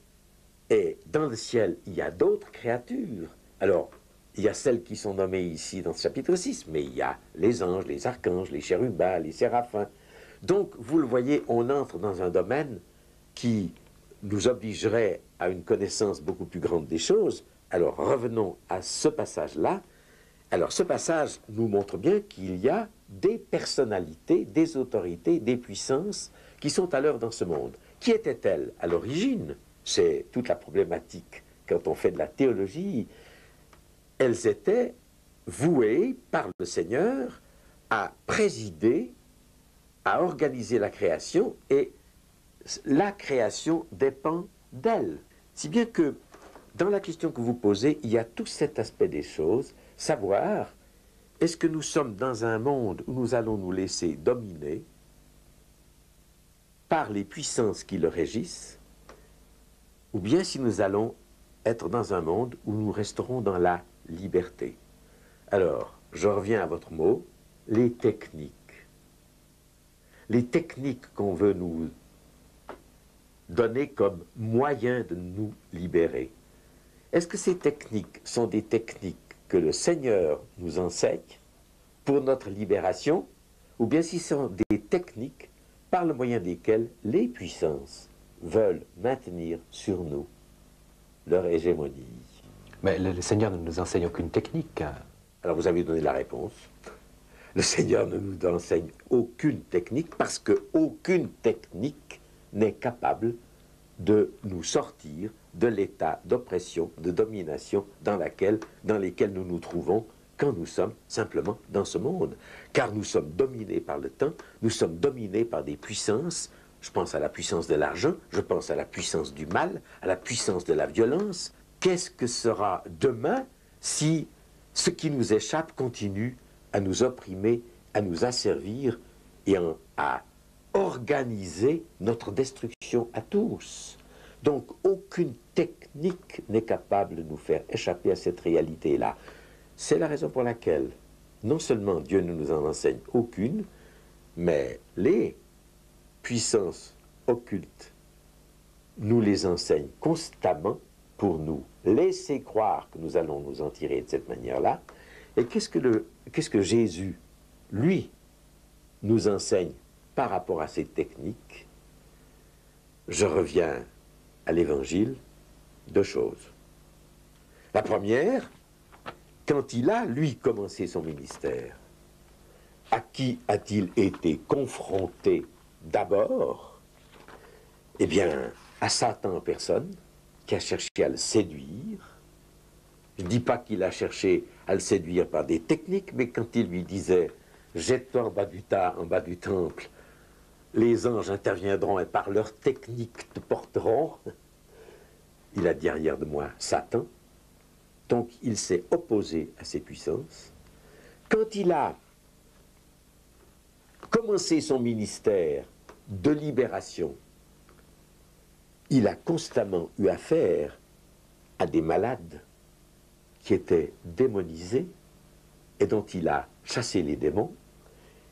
Et dans le ciel, il y a d'autres créatures. Alors, il y a celles qui sont nommées ici dans ce chapitre 6, mais il y a les anges, les archanges, les chérubins, les séraphins. Donc, vous le voyez, on entre dans un domaine qui nous obligerait à une connaissance beaucoup plus grande des choses. Alors, revenons à ce passage-là. Alors, ce passage nous montre bien qu'il y a des personnalités, des autorités, des puissances qui sont à l'œuvre dans ce monde. Qui étaient-elles à l'origine? C'est toute la problématique quand on fait de la théologie. Elles étaient vouées par le Seigneur à présider, à organiser la création, et la création dépend d'elles. Si bien que dans la question que vous posez, il y a tout cet aspect des choses, savoir, est-ce que nous sommes dans un monde où nous allons nous laisser dominer par les puissances qui le régissent, ou bien si nous allons être dans un monde où nous resterons dans la liberté. Alors, je reviens à votre mot, les techniques. Les techniques qu'on veut nous donner comme moyen de nous libérer. Est-ce que ces techniques sont des techniques que le Seigneur nous enseigne pour notre libération, ou bien si ce sont des techniques par le moyen desquelles les puissances veulent maintenir sur nous leur hégémonie? Mais le Seigneur ne nous enseigne aucune technique. Alors vous avez donné la réponse. Le Seigneur ne nous enseigne aucune technique parce qu'aucune technique n'est capable de nous sortir de l'état d'oppression, de domination dans lesquels nous nous trouvons quand nous sommes simplement dans ce monde. Car nous sommes dominés par le temps, nous sommes dominés par des puissances. Je pense à la puissance de l'argent, je pense à la puissance du mal, à la puissance de la violence. Qu'est-ce que sera demain si ce qui nous échappe continue à nous opprimer, à nous asservir et à organiser notre destruction à tous. Donc aucune technique n'est capable de nous faire échapper à cette réalité-là. C'est la raison pour laquelle non seulement Dieu ne nous en enseigne aucune, mais les puissances occultes nous les enseignent constamment pour nous laisser croire que nous allons nous en tirer de cette manière-là. Et qu'est-ce que Jésus, lui, nous enseigne par rapport à ces techniques? Je reviens à l'Évangile, deux choses. La première, quand il a, lui, commencé son ministère, à qui a-t-il été confronté d'abord? Eh bien, à Satan en personne, qui a cherché à le séduire. Je ne dis pas qu'il a cherché à le séduire par des techniques, mais quand il lui disait « Jette-toi en bas du temple, les anges interviendront et par leur technique te porteront », il a dit derrière de moi Satan. Donc il s'est opposé à ces puissances. Quand il a commencé son ministère de libération, il a constamment eu affaire à des malades qui étaient démonisés et dont il a chassé les démons,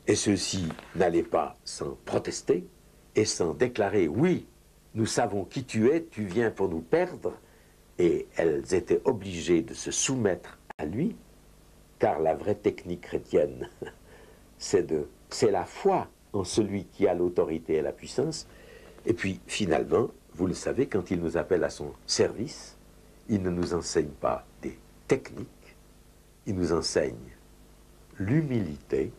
et ceux-ci n'allaient pas sans protester et sans déclarer « Oui, nous savons qui tu es, tu viens pour nous perdre », et elles étaient obligées de se soumettre à lui, car la vraie technique chrétienne, c'est la foi en celui qui a l'autorité et la puissance. Et puis finalement, vous le savez, quand il nous appelle à son service, il ne nous enseigne pas des techniques, il nous enseigne l'humilité,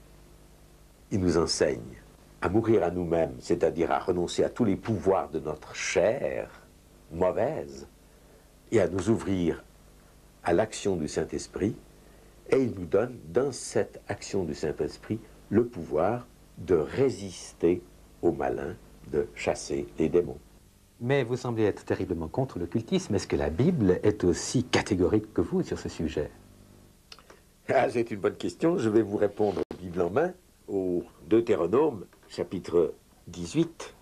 il nous enseigne à mourir à nous-mêmes, c'est-à-dire à renoncer à tous les pouvoirs de notre chair mauvaise, et à nous ouvrir à l'action du Saint-Esprit, et il nous donne, dans cette action du Saint-Esprit, le pouvoir de résister au malin, de chasser les démons. Mais vous semblez être terriblement contre l'occultisme. Est-ce que la Bible est aussi catégorique que vous sur ce sujet? Ah, c'est une bonne question. Je vais vous répondre Bible en main, au Deutéronome, chapitre 18.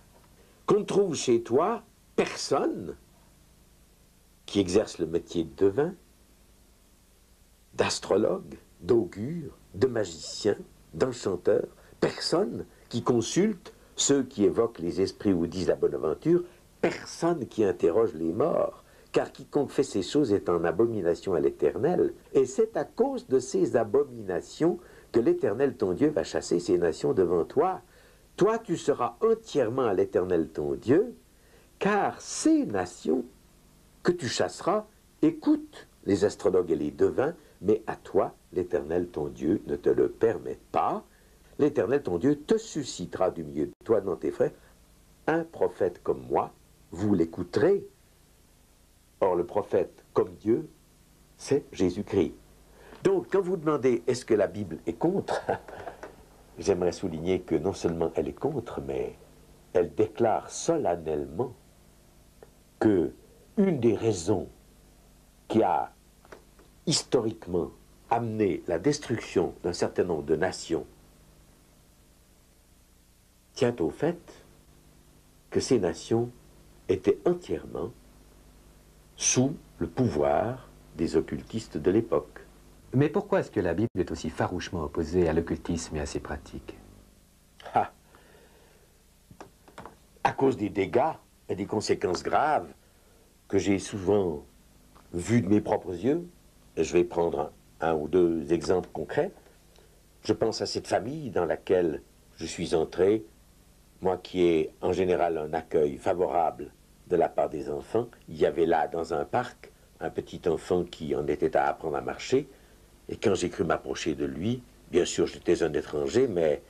Qu'on ne trouve chez toi personne qui exerce le métier de devin, d'astrologue, d'augure, de magicien, d'enchanteur, personne qui consulte ceux qui évoquent les esprits ou disent la bonne aventure, personne qui interroge les morts, car quiconque fait ces choses est en abomination à l'Éternel, et c'est à cause de ces abominations que l'Éternel ton Dieu va chasser ces nations devant toi. Toi tu seras entièrement à l'Éternel ton Dieu, car ces nations que tu chasseras écoutent les astrologues et les devins, mais à toi l'Éternel ton Dieu ne te le permet pas. L'Éternel ton Dieu te suscitera du milieu de toi dans tes frères un prophète comme moi, vous l'écouterez. Or le prophète comme Dieu, c'est Jésus-Christ. Donc quand vous demandez est-ce que la Bible est contre, j'aimerais souligner que non seulement elle est contre, mais elle déclare solennellement que une des raisons qui a historiquement amené la destruction d'un certain nombre de nations tient au fait que ces nations étaient entièrement sous le pouvoir des occultistes de l'époque. Mais pourquoi est-ce que la Bible est aussi farouchement opposée à l'occultisme et à ses pratiques? Ah. À cause des dégâts et des conséquences graves que j'ai souvent vus de mes propres yeux, et je vais prendre un ou deux exemples concrets. Je pense à cette famille dans laquelle je suis entré, moi qui ai en général un accueil favorable de la part des enfants. Il y avait là, dans un parc, un petit enfant qui en était à apprendre à marcher, et quand j'ai cru m'approcher de lui, bien sûr j'étais un étranger, mais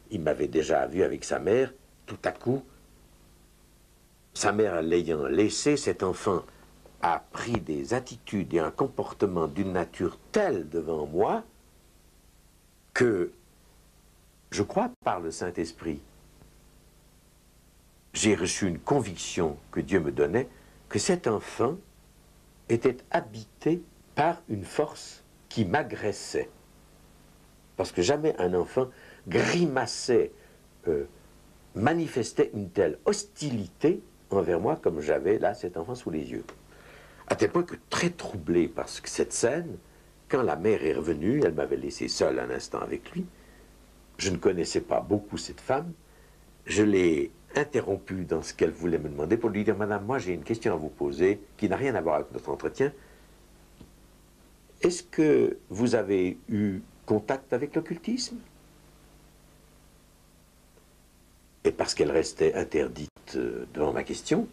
il m'avait déjà vu avec sa mère. Tout à coup, sa mère l'ayant laissé, cet enfant a pris des attitudes et un comportement d'une nature telle devant moi que, je crois par le Saint-Esprit, j'ai reçu une conviction que Dieu me donnait, que cet enfant était habité par une force qui m'agressait. Parce que jamais un enfant grimaçait, manifestait une telle hostilité envers moi comme j'avais là cet enfant sous les yeux. À tel point que, très troublé par cette scène, quand la mère est revenue, elle m'avait laissé seul un instant avec lui, je ne connaissais pas beaucoup cette femme, je l'ai interrompue dans ce qu'elle voulait me demander pour lui dire « Madame, moi j'ai une question à vous poser qui n'a rien à voir avec notre entretien. Est-ce que vous avez eu contact avec l'occultisme ?» Et parce qu'elle restait interdite devant ma question,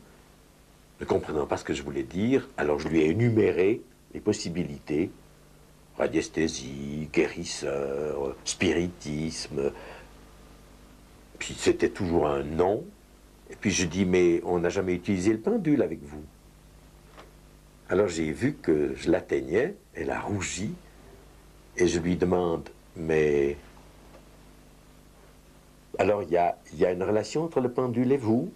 ne comprenant pas ce que je voulais dire, alors je lui ai énuméré les possibilités, radiesthésie, guérisseur, spiritisme, puis c'était toujours un non, et puis je dis, mais on n'a jamais utilisé le pendule avec vous. Alors j'ai vu que je l'atteignais, elle a rougi, et je lui demande, mais... Alors il y a une relation entre le pendule et vous?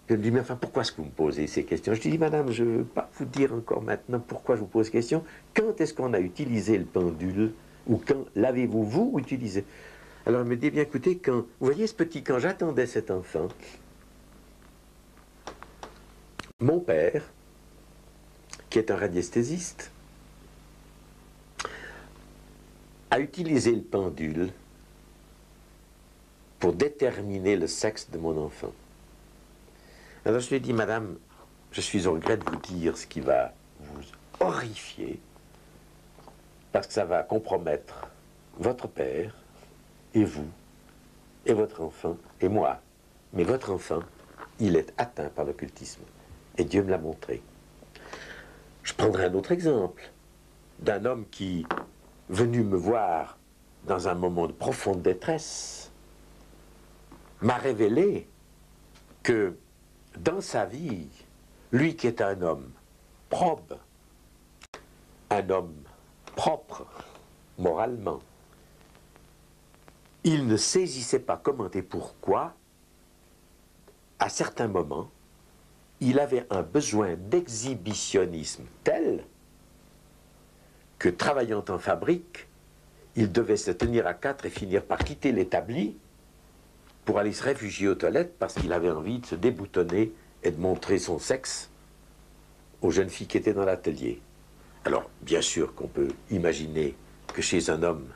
Elle me dit, mais enfin, pourquoi est-ce que vous me posez ces questions? Je dis, madame, je ne veux pas vous dire encore maintenant pourquoi je vous pose ces questions. Quand est-ce qu'on a utilisé le pendule? Ou quand l'avez-vous, vous, utilisé? Alors elle me dit, bien écoutez, quand, vous voyez ce petit, quand j'attendais cet enfant, mon père, qui est un radiesthésiste, a utilisé le pendule pour déterminer le sexe de mon enfant. Alors je lui ai dit, madame, je suis au regret de vous dire ce qui va vous horrifier, parce que ça va compromettre votre père, et vous, et votre enfant, et moi. Mais votre enfant, il est atteint par l'occultisme, et Dieu me l'a montré. Je prendrai un autre exemple, d'un homme qui, venu me voir dans un moment de profonde détresse, m'a révélé que dans sa vie, lui qui est un homme probe, un homme propre moralement, il ne saisissait pas comment et pourquoi, à certains moments, il avait un besoin d'exhibitionnisme tel que, travaillant en fabrique, il devait se tenir à quatre et finir par quitter l'établi pour aller se réfugier aux toilettes parce qu'il avait envie de se déboutonner et de montrer son sexe aux jeunes filles qui étaient dans l'atelier. Alors, bien sûr qu'on peut imaginer que chez un homme,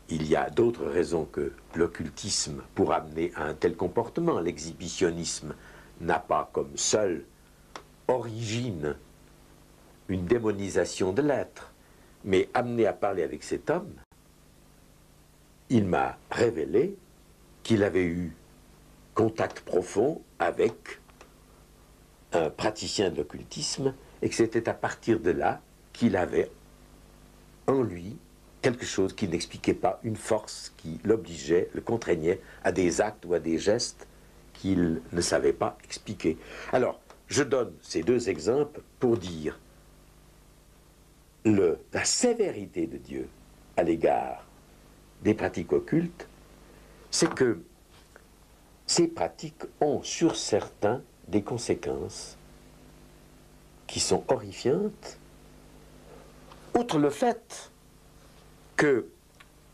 il y a d'autres raisons que l'occultisme pour amener à un tel comportement. L'exhibitionnisme n'a pas comme seule origine une démonisation de l'être, mais amené à parler avec cet homme, il m'a révélé qu'il avait eu contact profond avec un praticien de l'occultisme et que c'était à partir de là qu'il avait en lui quelque chose qui n'expliquait pas, une force qui l'obligeait, le contraignait à des actes ou à des gestes qu'il ne savait pas expliquer. Alors, je donne ces deux exemples pour dire la sévérité de Dieu à l'égard des pratiques occultes, c'est que ces pratiques ont sur certains des conséquences qui sont horrifiantes, outre le fait que,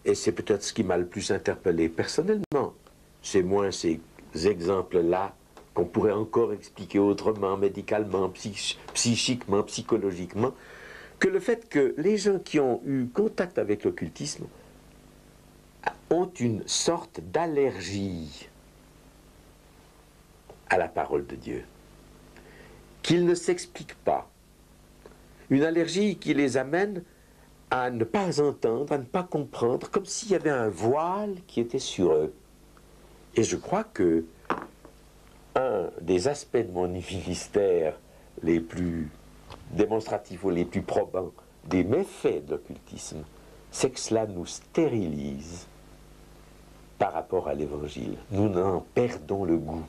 et c'est peut-être ce qui m'a le plus interpellé personnellement, c'est moins ces exemples-là qu'on pourrait encore expliquer autrement, médicalement, psychiquement, psychologiquement, que le fait que les gens qui ont eu contact avec l'occultisme ont une sorte d'allergie à la parole de Dieu, qu'ils ne s'expliquent pas. Une allergie qui les amène à ne pas entendre, à ne pas comprendre, comme s'il y avait un voile qui était sur eux. Et je crois que un des aspects de mon ministère les plus démonstratifs ou les plus probants des méfaits de l'occultisme, c'est que cela nous stérilise par rapport à l'Évangile. Nous en perdons le goût.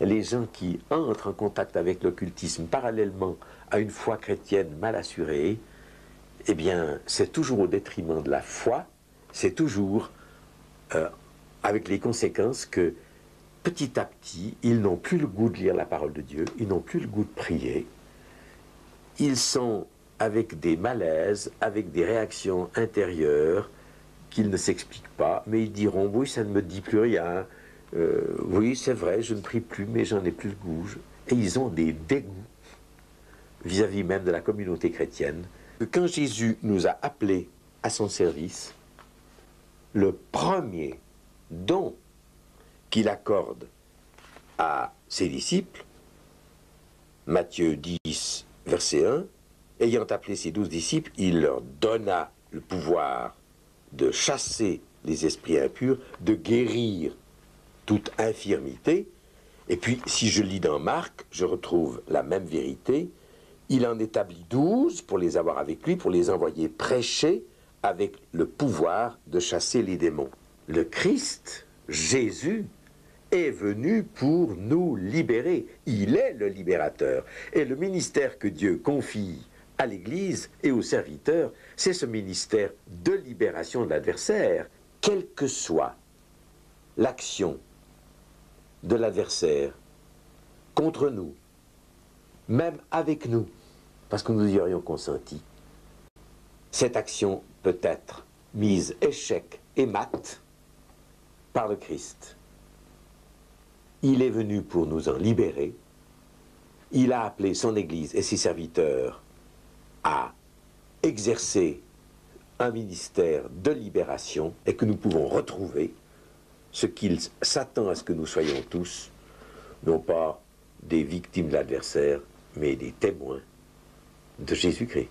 Les gens qui entrent en contact avec l'occultisme parallèlement à une foi chrétienne mal assurée, eh bien, c'est toujours au détriment de la foi, c'est toujours avec les conséquences que, petit à petit, ils n'ont plus le goût de lire la parole de Dieu, ils n'ont plus le goût de prier, ils sont avec des malaises, avec des réactions intérieures qu'ils ne s'expliquent pas, mais ils diront, oui, ça ne me dit plus rien, oui, c'est vrai, je ne prie plus, mais j'en ai plus le goût. Et ils ont des dégoûts vis-à-vis même de la communauté chrétienne. Quand Jésus nous a appelés à son service, le premier don qu'il accorde à ses disciples, Matthieu 10, verset 1, ayant appelé ses 12 disciples, il leur donna le pouvoir de chasser les esprits impurs, de guérir toute infirmité. Et puis, si je lis dans Marc, je retrouve la même vérité. Il en établit 12 pour les avoir avec lui, pour les envoyer prêcher avec le pouvoir de chasser les démons. Le Christ, Jésus, est venu pour nous libérer. Il est le libérateur. Et le ministère que Dieu confie à l'Église et aux serviteurs, c'est ce ministère de libération de l'adversaire. Quelle que soit l'action de l'adversaire contre nous, même avec nous, parce que nous y aurions consenti, cette action peut être mise échec et mat par le Christ. Il est venu pour nous en libérer. Il a appelé son Église et ses serviteurs à exercer un ministère de libération et que nous pouvons retrouver ce qu'il s'attend à ce que nous soyons tous, non pas des victimes de l'adversaire, mais des témoins de Jésus-Christ.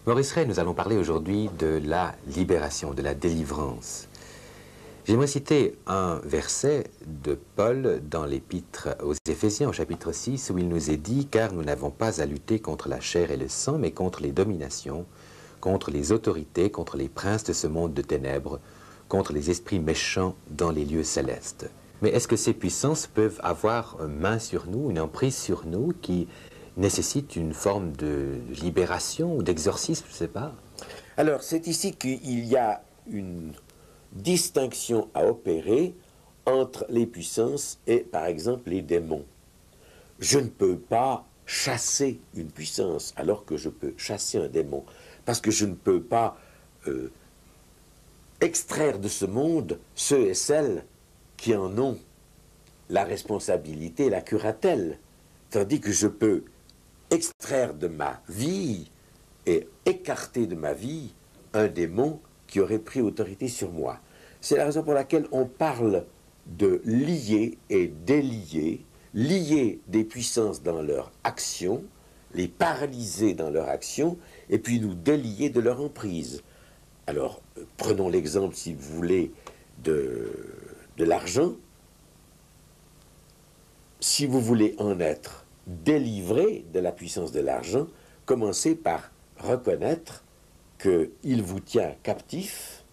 Maurice Rey, nous allons parler aujourd'hui de la libération, de la délivrance. J'aimerais citer un verset de Paul dans l'épître aux Éphésiens au chapitre 6 où il nous est dit « Car nous n'avons pas à lutter contre la chair et le sang, mais contre les dominations, contre les autorités, contre les princes de ce monde de ténèbres, contre les esprits méchants dans les lieux célestes. » Mais est-ce que ces puissances peuvent avoir main sur nous, une emprise sur nous qui nécessite une forme de libération ou d'exorcisme, je ne sais pas? Alors, c'est ici qu'il y a une distinction à opérer entre les puissances et, par exemple, les démons. Je ne peux pas chasser une puissance alors que je peux chasser un démon, parce que je ne peux pas extraire de ce monde ceux et celles qui en ont la responsabilité, la curatelle, tandis que je peux extraire de ma vie et écarter de ma vie un démon qui aurait pris autorité sur moi. C'est la raison pour laquelle on parle de lier et délier, lier des puissances dans leur action, les paralyser dans leur action, et puis nous délier de leur emprise. Alors, prenons l'exemple, si vous voulez, de l'argent. Si vous voulez en être délivré de la puissance de l'argent, commencez par reconnaître qu'il vous tient captif,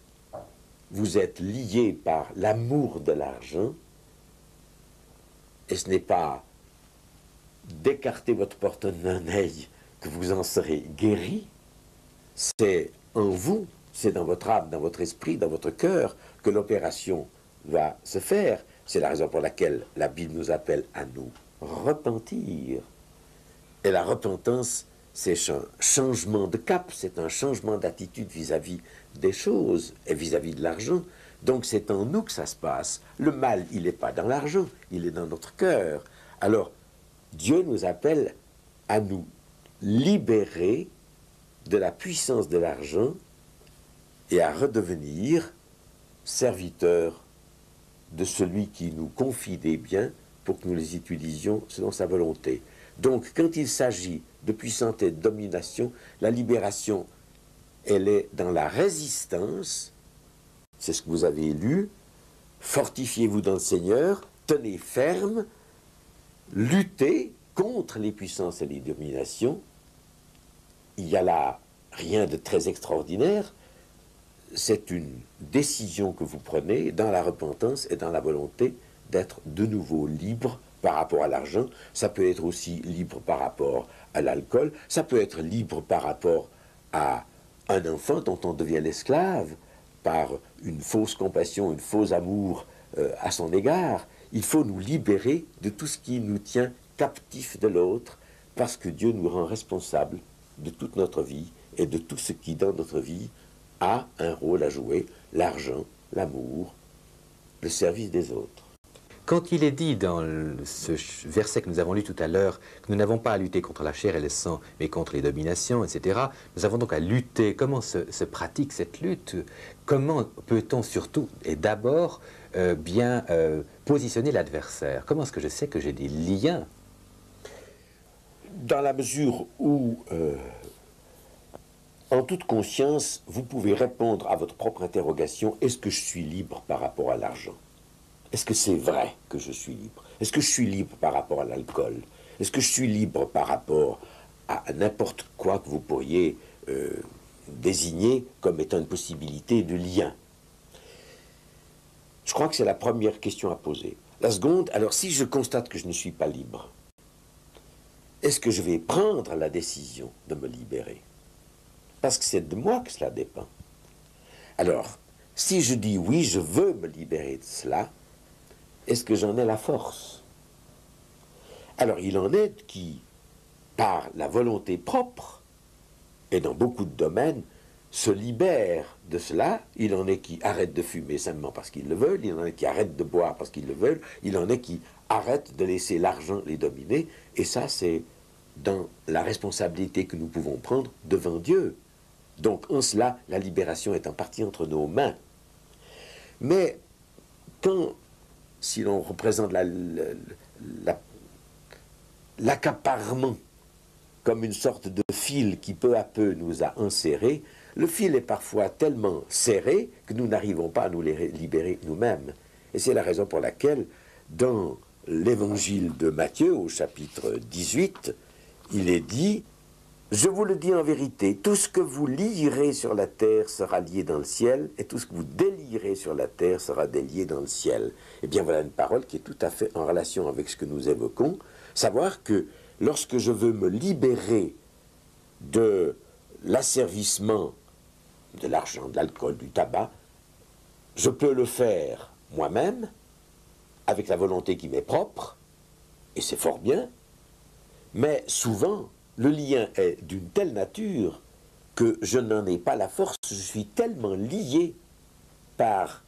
vous êtes lié par l'amour de l'argent, et ce n'est pas d'écarter votre porte-monnaie que vous en serez guéri, c'est en vous, c'est dans votre âme, dans votre esprit, dans votre cœur que l'opération va se faire. C'est la raison pour laquelle la Bible nous appelle à nous repentir. Et la repentance, c'est un changement de cap, c'est un changement d'attitude vis-à-vis des choses et vis-à-vis de l'argent. Donc c'est en nous que ça se passe. Le mal, il n'est pas dans l'argent, il est dans notre cœur. Alors, Dieu nous appelle à nous libérer de la puissance de l'argent et à redevenir serviteurs de celui qui nous confie des biens pour que nous les utilisions selon sa volonté. Donc, quand il s'agit de puissance et de domination, la libération, elle est dans la résistance. C'est ce que vous avez lu. Fortifiez-vous dans le Seigneur, tenez ferme, luttez contre les puissances et les dominations. Il n'y a là rien de très extraordinaire. C'est une décision que vous prenez dans la repentance et dans la volonté d'être de nouveau libre par rapport à l'argent. Ça peut être aussi libre par rapport à l'alcool. Ça peut être libre par rapport à un enfant dont on devient l'esclave par une fausse compassion, une fausse amour à son égard. Il faut nous libérer de tout ce qui nous tient captifs de l'autre, parce que Dieu nous rend responsables de toute notre vie et de tout ce qui dans notre vie a un rôle à jouer, l'argent, l'amour, le service des autres. Quand il est dit dans ce verset que nous avons lu tout à l'heure que nous n'avons pas à lutter contre la chair et le sang, mais contre les dominations, etc., nous avons donc à lutter. Comment se pratique cette lutte? Comment peut-on surtout et d'abord bien positionner l'adversaire? Comment est-ce que je sais que j'ai des liens? Dans la mesure où, en toute conscience, vous pouvez répondre à votre propre interrogation, est-ce que je suis libre par rapport à l'argent? Est-ce que c'est vrai que je suis libre? Est-ce que je suis libre par rapport à l'alcool? Est-ce que je suis libre par rapport à n'importe quoi que vous pourriez désigner comme étant une possibilité de lien? Je crois que c'est la première question à poser. La seconde, alors si je constate que je ne suis pas libre, est-ce que je vais prendre la décision de me libérer? Parce que c'est de moi que cela dépend. Alors, si je dis oui, je veux me libérer de cela, est-ce que j'en ai la force? Alors, il en est qui, par la volonté propre, et dans beaucoup de domaines, se libèrent de cela. Il en est qui arrêtent de fumer simplement parce qu'ils le veulent, il en est qui arrêtent de boire parce qu'ils le veulent, il en est qui arrêtent de laisser l'argent les dominer, et ça, c'est dans la responsabilité que nous pouvons prendre devant Dieu. Donc, en cela, la libération est en partie entre nos mains. Mais, quand, si l'on représente l'accaparement comme une sorte de fil qui peu à peu nous a enserrés, le fil est parfois tellement serré que nous n'arrivons pas à nous les libérer nous-mêmes. Et c'est la raison pour laquelle, dans l'évangile de Matthieu, au chapitre 18, il est dit « Je vous le dis en vérité, tout ce que vous lierez sur la terre sera lié dans le ciel, et tout ce que vous délierez sur la terre sera délié dans le ciel. » Eh bien, voilà une parole qui est tout à fait en relation avec ce que nous évoquons, savoir que lorsque je veux me libérer de l'asservissement de l'argent, de l'alcool, du tabac, je peux le faire moi-même, avec la volonté qui m'est propre, et c'est fort bien, mais souvent, le lien est d'une telle nature que je n'en ai pas la force, je suis tellement lié par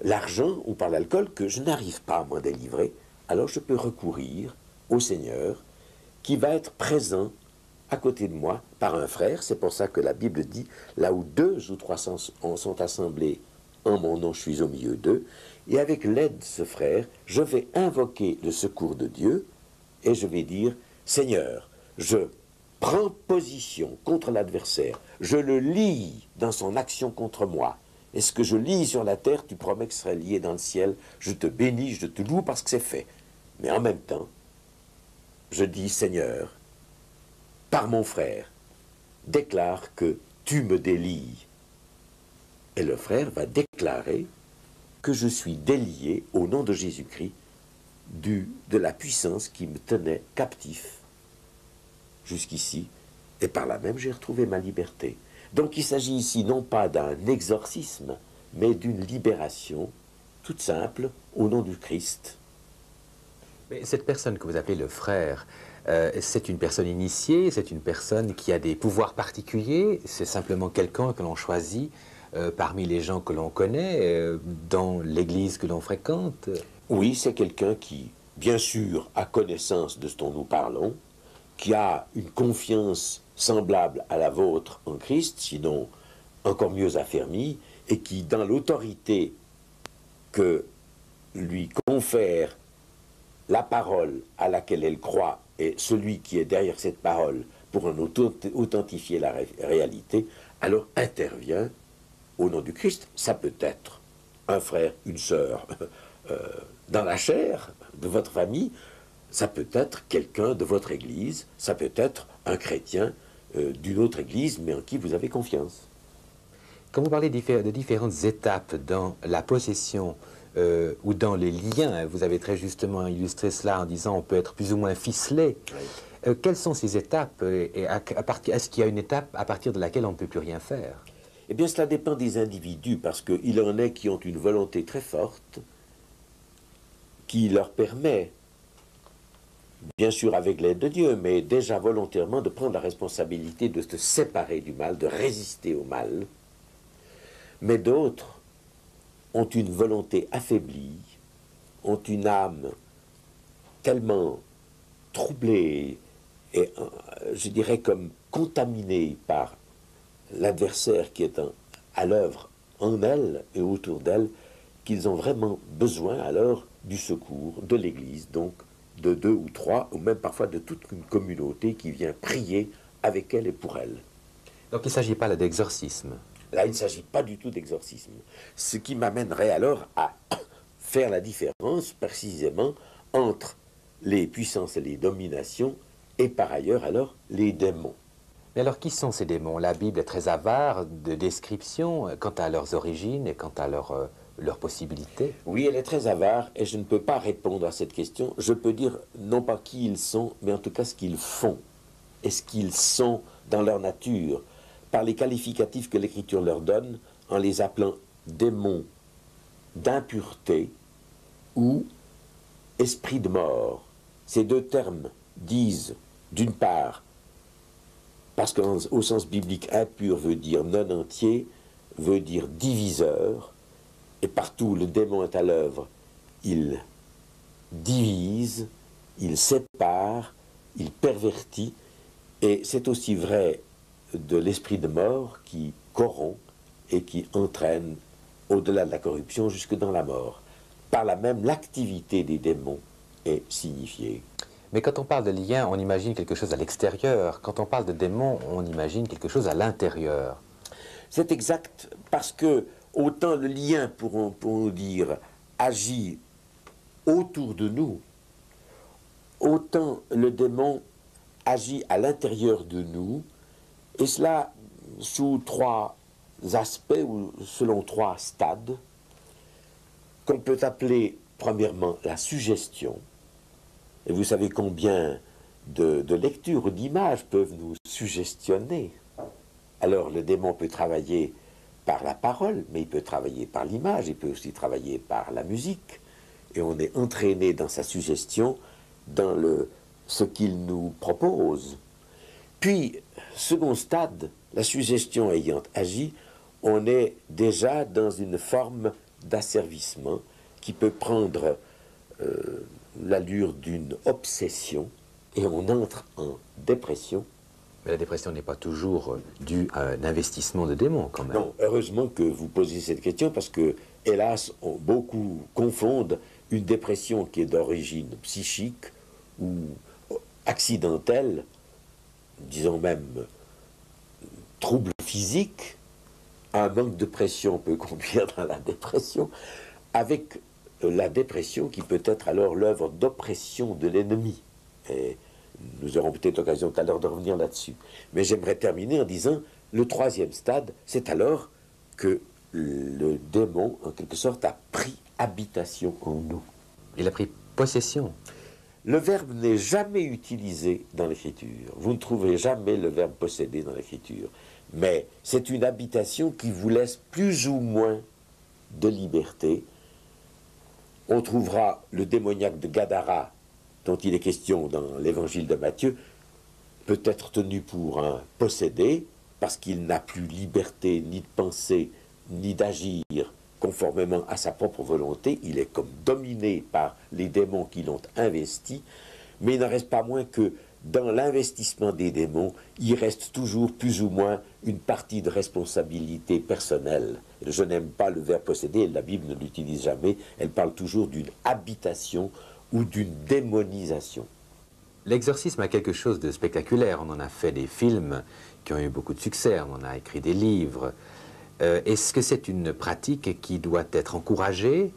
l'argent ou par l'alcool que je n'arrive pas à m'en délivrer. Alors je peux recourir au Seigneur qui va être présent à côté de moi par un frère. C'est pour ça que la Bible dit, là où 2 ou 3 sont assemblés en mon nom, je suis au milieu d'eux. Et avec l'aide de ce frère, je vais invoquer le secours de Dieu et je vais dire, Seigneur, je prends position contre l'adversaire, je le lie dans son action contre moi. Et ce que je lis sur la terre, tu promets que ce serait lié dans le ciel. Je te bénis, je te loue parce que c'est fait. Mais en même temps, je dis, Seigneur, par mon frère, déclare que tu me délies. Et le frère va déclarer que je suis délié au nom de Jésus-Christ de la puissance qui me tenait captif jusqu'ici, et par là même j'ai retrouvé ma liberté. Donc il s'agit ici non pas d'un exorcisme, mais d'une libération toute simple au nom du Christ. Mais cette personne que vous appelez le frère, c'est une personne initiée, c'est une personne qui a des pouvoirs particuliers, c'est simplement quelqu'un que l'on choisit parmi les gens que l'on connaît, dans l'église que l'on fréquente? Oui, c'est quelqu'un qui, bien sûr, a connaissance de ce dont nous parlons, qui a une confiance semblable à la vôtre en Christ, sinon encore mieux affermie, et qui, dans l'autorité que lui confère la parole à laquelle elle croit et celui qui est derrière cette parole pour en authentifier la réalité, alors intervient au nom du Christ. Ça peut être un frère, une sœur dans la chair de votre famille, ça peut être quelqu'un de votre église, ça peut être un chrétien d'une autre église, mais en qui vous avez confiance. Quand vous parlez de différentes étapes dans la possession ou dans les liens, vous avez très justement illustré cela en disant on peut être plus ou moins ficelé. Oui. Quelles sont ces étapes et est-ce qu'il y a une étape à partir de laquelle on ne peut plus rien faire? Eh bien, cela dépend des individus, parce qu'il en est qui ont une volonté très forte, qui leur permet, bien sûr avec l'aide de Dieu, mais déjà volontairement de prendre la responsabilité de se séparer du mal, de résister au mal. Mais d'autres ont une volonté affaiblie, ont une âme tellement troublée et, je dirais, comme contaminée par l'adversaire qui est à l'œuvre en elle et autour d'elle, qu'ils ont vraiment besoin alors du secours de l'Église, donc de 2 ou 3, ou même parfois de toute une communauté qui vient prier avec elle et pour elle. Donc il ne s'agit pas là d'exorcisme. Là, il ne s'agit pas du tout d'exorcisme. Ce qui m'amènerait alors à faire la différence précisément entre les puissances et les dominations et par ailleurs alors les démons. Mais alors qui sont ces démons? La Bible est très avare de descriptions quant à leurs origines et quant à leurs possibilités. Oui, elle est très avare et je ne peux pas répondre à cette question. Je peux dire non pas qui ils sont, mais en tout cas ce qu'ils font et ce qu'ils sont dans leur nature, par les qualificatifs que l'Écriture leur donne, en les appelant démons d'impureté ou esprit de mort. Ces deux termes disent, d'une part, parce qu'au sens biblique, impur veut dire non entier, veut dire diviseur, et partout où le démon est à l'œuvre, il divise, il sépare, il pervertit, et c'est aussi vrai de l'esprit de mort qui corrompt et qui entraîne au-delà de la corruption jusque dans la mort. Par là même, l'activité des démons est signifiée. Mais quand on parle de lien, on imagine quelque chose à l'extérieur. Quand on parle de démons, on imagine quelque chose à l'intérieur. C'est exact, parce que autant le lien, pour nous dire, agit autour de nous, autant le démon agit à l'intérieur de nous, et cela sous 3 aspects, ou selon 3 stades, qu'on peut appeler, premièrement, la suggestion. Et vous savez combien de lectures ou d'images peuvent nous suggestionner. Alors le démon peut travailler par la parole, mais il peut travailler par l'image, il peut aussi travailler par la musique. Et on est entraîné dans sa suggestion, dans ce qu'il nous propose. Puis, second stade, la suggestion ayant agi, on est déjà dans une forme d'asservissement qui peut prendre l'allure d'une obsession et on entre en dépression. Mais la dépression n'est pas toujours due à un investissement de démons, quand même. Non, heureusement que vous posez cette question parce que, hélas, beaucoup confondent une dépression qui est d'origine psychique ou accidentelle, disons même trouble physique. Un manque de pression peut conduire dans la dépression, avec la dépression qui peut être alors l'œuvre d'oppression de l'ennemi. Et nous aurons peut-être l'occasion tout à l'heure de revenir là-dessus. Mais j'aimerais terminer en disant, le 3e stade, c'est alors que le démon, en quelque sorte, a pris habitation en nous. Il a pris possession. Le verbe n'est jamais utilisé dans l'Écriture. Vous ne trouverez jamais le verbe posséder dans l'Écriture. Mais c'est une habitation qui vous laisse plus ou moins de liberté. On trouvera le démoniaque de Gadara, dont il est question dans l'évangile de Matthieu, peut être tenu pour un possédé, parce qu'il n'a plus liberté ni de penser, ni d'agir conformément à sa propre volonté. Il est comme dominé par les démons qui l'ont investi, mais il n'en reste pas moins que dans l'investissement des démons, il reste toujours plus ou moins une partie de responsabilité personnelle. Je n'aime pas le verbe posséder, la Bible ne l'utilise jamais, elle parle toujours d'une habitation ou d'une démonisation. L'exorcisme a quelque chose de spectaculaire. On en a fait des films qui ont eu beaucoup de succès, on en a écrit des livres. Est-ce que c'est une pratique qui doit être encouragée?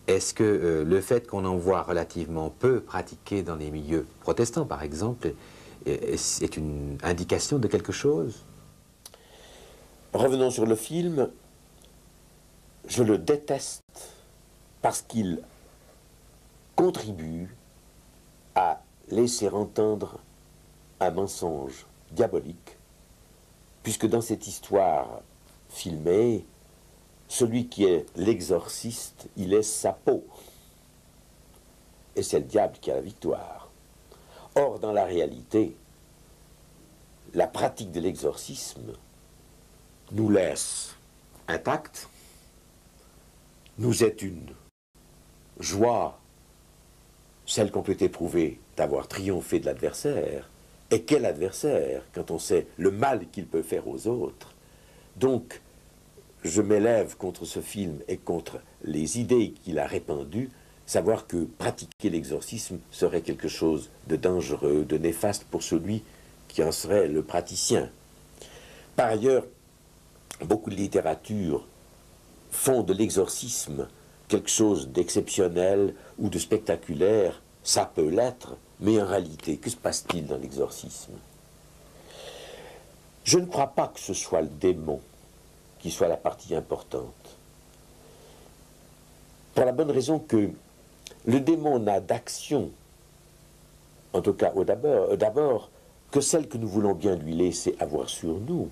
Est-ce que le fait qu'on en voit relativement peu pratiqué dans les milieux protestants, par exemple, est une indication de quelque chose? Revenons sur le film. Je le déteste parce qu'il contribue à laisser entendre un mensonge diabolique, puisque dans cette histoire filmée, celui qui est l'exorciste, il est sa peau. Et c'est le diable qui a la victoire. Or, dans la réalité, la pratique de l'exorcisme nous laisse intacts, nous est une joie, celle qu'on peut éprouver d'avoir triomphé de l'adversaire. Et quel adversaire, quand on sait le mal qu'il peut faire aux autres. Donc, je m'élève contre ce film et contre les idées qu'il a répandues, savoir que pratiquer l'exorcisme serait quelque chose de dangereux, de néfaste pour celui qui en serait le praticien. Par ailleurs, beaucoup de littérature font de l'exorcisme quelque chose d'exceptionnel ou de spectaculaire. Ça peut l'être, mais en réalité, que se passe-t-il dans l'exorcisme? Je ne crois pas que ce soit le démon qui soit la partie importante. Pour la bonne raison que le démon n'a d'action, en tout cas d'abord, que celle que nous voulons bien lui laisser avoir sur nous.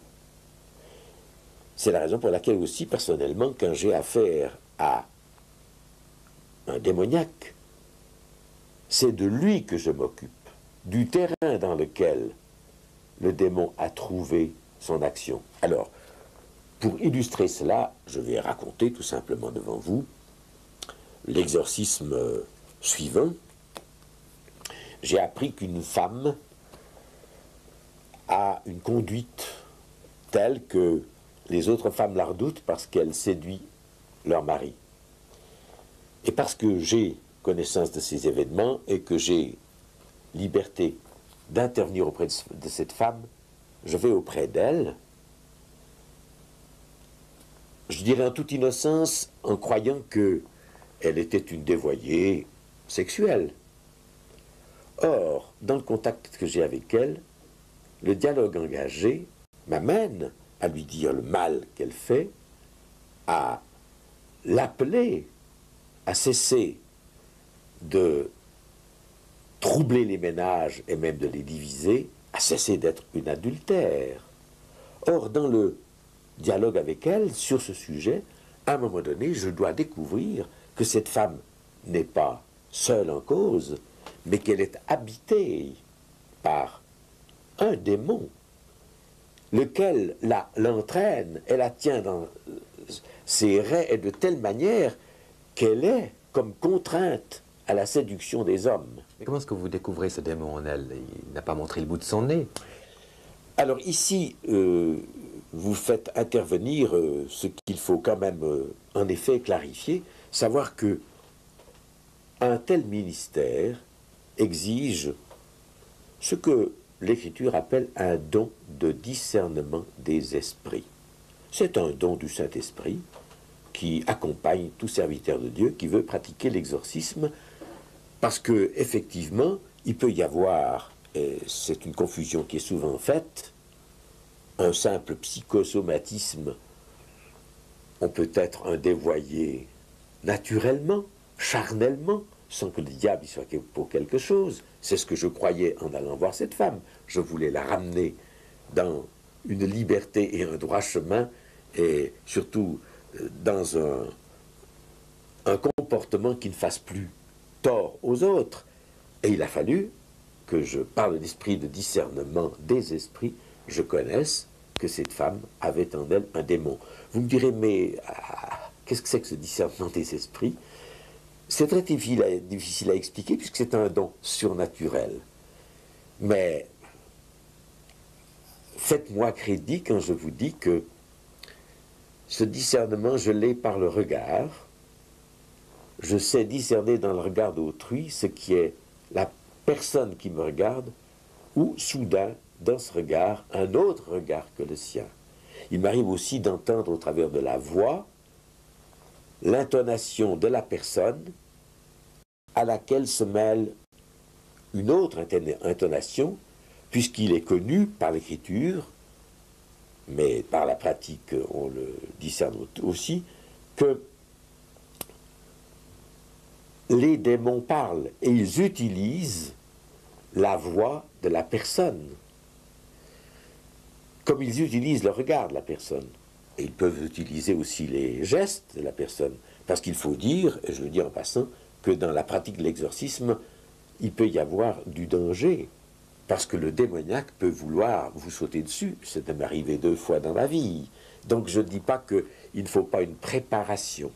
C'est la raison pour laquelle aussi, personnellement, quand j'ai affaire à un démoniaque, c'est de lui que je m'occupe, du terrain dans lequel le démon a trouvé son action. Alors, pour illustrer cela, je vais raconter tout simplement devant vous l'exorcisme suivant. J'ai appris qu'une femme a une conduite telle que les autres femmes la redoutent parce qu'elle séduit leur mari. Et parce que j'ai connaissance de ces événements et que j'ai liberté d'intervenir auprès de cette femme, je vais auprès d'elle, je dirais en toute innocence, en croyant qu'elle était une dévoyée sexuelle. Or, dans le contact que j'ai avec elle, le dialogue engagé m'amène à lui dire le mal qu'elle fait, à l'appeler à cesser de troubler les ménages et même de les diviser, à cesser d'être une adultère. Or, dans le dialogue avec elle sur ce sujet, à un moment donné, je dois découvrir que cette femme n'est pas seule en cause, mais qu'elle est habitée par un démon, lequel l'entraîne et la tient dans ses raies et de telle manière qu'elle est comme contrainte à la séduction des hommes. Mais comment est-ce que vous découvrez ce démon en elle? Il n'a pas montré le bout de son nez. Alors ici, vous faites intervenir ce qu'il faut quand même en effet clarifier, savoir que un tel ministère exige ce que l'Écriture appelle un don de discernement des esprits. C'est un don du Saint-Esprit qui accompagne tout serviteur de Dieu qui veut pratiquer l'exorcisme, parce que effectivement, il peut y avoir, et c'est une confusion qui est souvent faite, un simple psychosomatisme. On peut être un dévoyé naturellement, charnellement, sans que le diable y soit pour quelque chose. C'est ce que je croyais en allant voir cette femme. Je voulais la ramener dans une liberté et un droit chemin, et surtout dans un comportement qui ne fasse plus tort aux autres. Et il a fallu que je parle d'esprit de discernement des esprits, je connaisse que cette femme avait en elle un démon. Vous me direz, mais qu'est-ce que c'est que ce discernement des esprits? C'est très difficile à expliquer puisque c'est un don surnaturel. Mais faites-moi crédit quand je vous dis que ce discernement, je l'ai par le regard. Je sais discerner dans le regard d'autrui ce qui est la personne qui me regarde ou soudain, dans ce regard, un autre regard que le sien. Il m'arrive aussi d'entendre au travers de la voix l'intonation de la personne à laquelle se mêle une autre intonation, puisqu'il est connu par l'écriture, mais par la pratique on le discerne aussi, que les démons parlent et ils utilisent la voix de la personne, comme ils utilisent le regard de la personne. Et ils peuvent utiliser aussi les gestes de la personne, parce qu'il faut dire, et je le dis en passant, que dans la pratique de l'exorcisme, il peut y avoir du danger, parce que le démoniaque peut vouloir vous sauter dessus. C'est arrivé 2 fois dans ma vie. Donc je ne dis pas qu'il ne faut pas une préparation.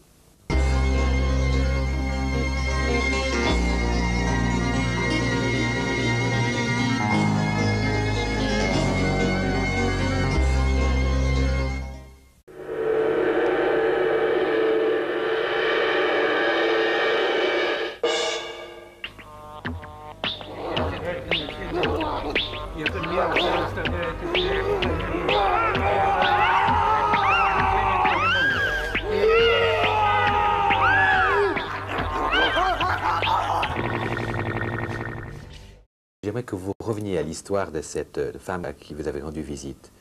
J'aimerais que vous reveniez à l'histoire de cette femme à qui vous avez rendu visite.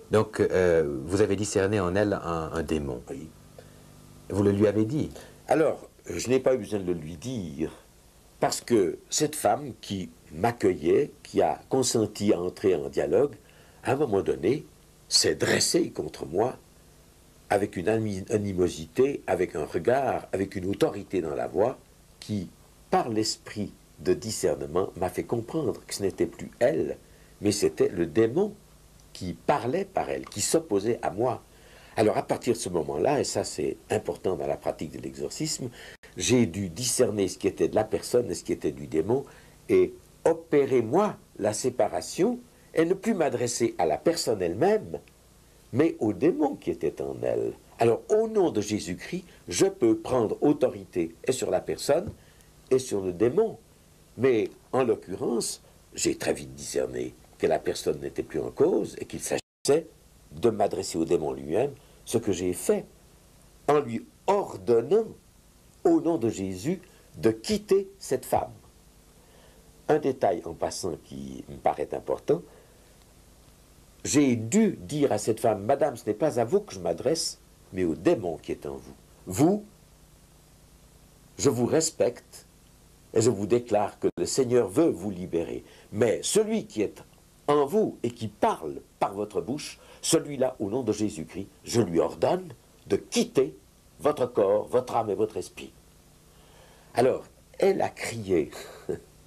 Donc, vous avez discerné en elle un démon. Oui. Vous le lui avez dit. Alors, je n'ai pas eu besoin de le lui dire, parce que cette femme qui m'accueillait, qui a consenti à entrer en dialogue, à un moment donné, s'est dressée contre moi avec une animosité, avec un regard, avec une autorité dans la voix, qui, par l'esprit de discernement, m'a fait comprendre que ce n'était plus elle, mais c'était le démon qui parlait par elle, qui s'opposait à moi. Alors à partir de ce moment-là, et ça c'est important dans la pratique de l'exorcisme, j'ai dû discerner ce qui était de la personne et ce qui était du démon, et opérer moi la séparation, et ne plus m'adresser à la personne elle-même, mais au démon qui était en elle. Alors au nom de Jésus-Christ, je peux prendre autorité et sur la personne et sur le démon. Mais en l'occurrence, j'ai très vite discerné que la personne n'était plus en cause et qu'il s'agissait de m'adresser au démon lui-même, ce que j'ai fait en lui ordonnant, au nom de Jésus, de quitter cette femme. Un détail en passant qui me paraît important, j'ai dû dire à cette femme, « Madame, ce n'est pas à vous que je m'adresse, mais au démon qui est en vous. Vous, je vous respecte, et je vous déclare que le Seigneur veut vous libérer. Mais celui qui est en vous et qui parle par votre bouche, celui-là, au nom de Jésus-Christ, je lui ordonne de quitter votre corps, votre âme et votre esprit. » Alors, elle a crié,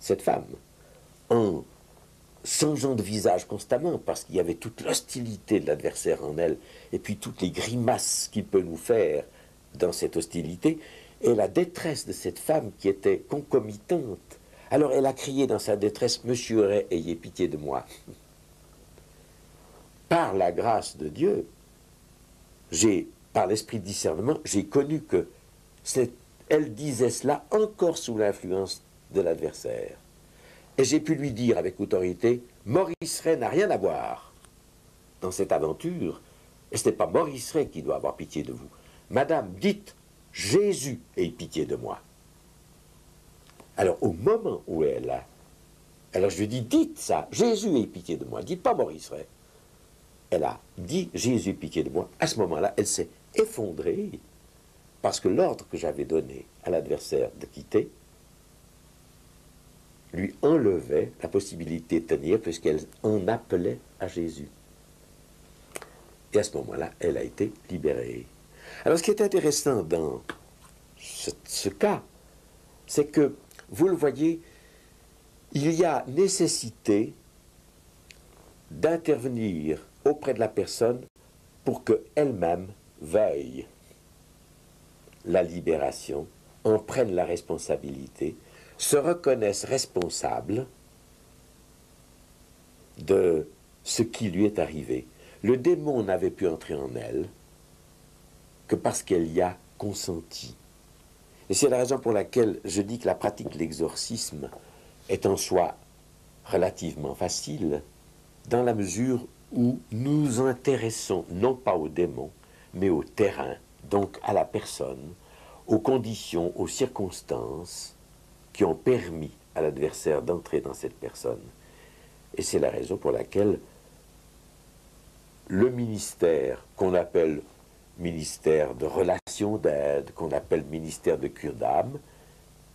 cette femme, en changeant de visage constamment, parce qu'il y avait toute l'hostilité de l'adversaire en elle, et puis toutes les grimaces qu'il peut nous faire dans cette hostilité, et la détresse de cette femme qui était concomitante. Alors elle a crié dans sa détresse, « Monsieur Ray, ayez pitié de moi. » Par la grâce de Dieu, par l'esprit de discernement, j'ai connu que elle disait cela encore sous l'influence de l'adversaire. Et j'ai pu lui dire avec autorité, « Maurice Ray n'a rien à voir dans cette aventure, et ce n'est pas Maurice Ray qui doit avoir pitié de vous. Madame, dites, Jésus ait pitié de moi. » Alors, au moment où elle a... Alors, je lui dis, dites ça, Jésus ait pitié de moi, dites pas Maurice Ray. Elle a dit, Jésus ait pitié de moi. À ce moment-là, elle s'est effondrée, parce que l'ordre que j'avais donné à l'adversaire de quitter lui enlevait la possibilité de tenir, puisqu'elle en appelait à Jésus. Et à ce moment-là, elle a été libérée. Alors, ce qui est intéressant dans ce cas, c'est que, vous le voyez, il y a nécessité d'intervenir auprès de la personne pour qu'elle-même veuille la libération, en prenne la responsabilité, se reconnaisse responsable de ce qui lui est arrivé. Le démon n'avait pu entrer en elle que parce qu'elle y a consenti. Et c'est la raison pour laquelle je dis que la pratique de l'exorcisme est en soi relativement facile, dans la mesure où nous nous intéressons non pas au démon, mais au terrain, donc à la personne, aux conditions, aux circonstances qui ont permis à l'adversaire d'entrer dans cette personne. Et c'est la raison pour laquelle le ministère qu'on appelle ministère de relations d'aide, qu'on appelle ministère de cure d'âme,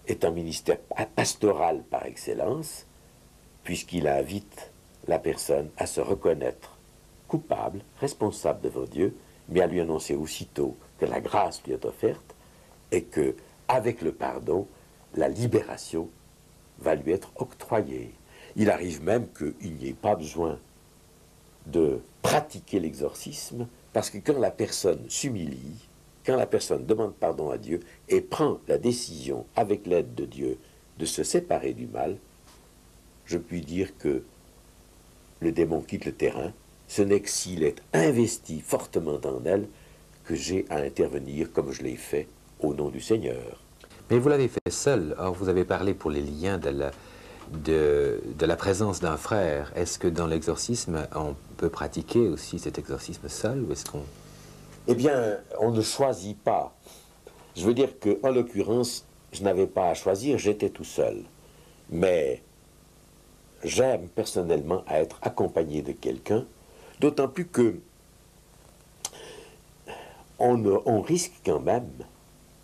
est un ministère pastoral par excellence, puisqu'il invite la personne à se reconnaître coupable, responsable devant Dieu, mais à lui annoncer aussitôt que la grâce lui est offerte et que, avec le pardon, la libération va lui être octroyée. Il arrive même qu'il n'y ait pas besoin de pratiquer l'exorcisme, parce que quand la personne s'humilie, quand la personne demande pardon à Dieu et prend la décision, avec l'aide de Dieu, de se séparer du mal, je puis dire que le démon quitte le terrain. Ce n'est que s'il est investi fortement en elle que j'ai à intervenir comme je l'ai fait au nom du Seigneur. Mais vous l'avez fait seul. Or, vous avez parlé pour les liens de la présence d'un frère. Est-ce que dans l'exorcisme, on peut pratiquer aussi cet exorcisme seul, ou est-ce qu'on... Eh bien, on ne choisit pas. Je veux dire qu'en l'occurrence, je n'avais pas à choisir, j'étais tout seul. Mais j'aime personnellement à être accompagné de quelqu'un, d'autant plus que on risque quand même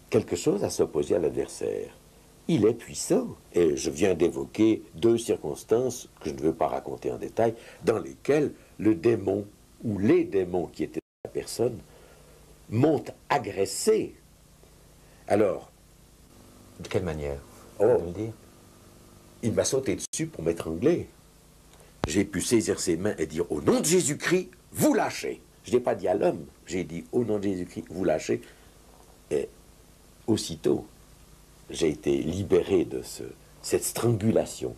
quelque chose à s'opposer à l'adversaire. Il est puissant, et je viens d'évoquer 2 circonstances que je ne veux pas raconter en détail, dans lesquelles le démon, ou les démons qui étaient la personne, m'ont agressé. Alors... De quelle manière? Oh, me dire. Il m'a sauté dessus pour m'étrangler. J'ai pu saisir ses mains et dire « Au nom de Jésus-Christ, vous lâchez !» Je n'ai pas dit à l'homme, j'ai dit « Au nom de Jésus-Christ, vous lâchez !» Et aussitôt, j'ai été libéré de cette strangulation.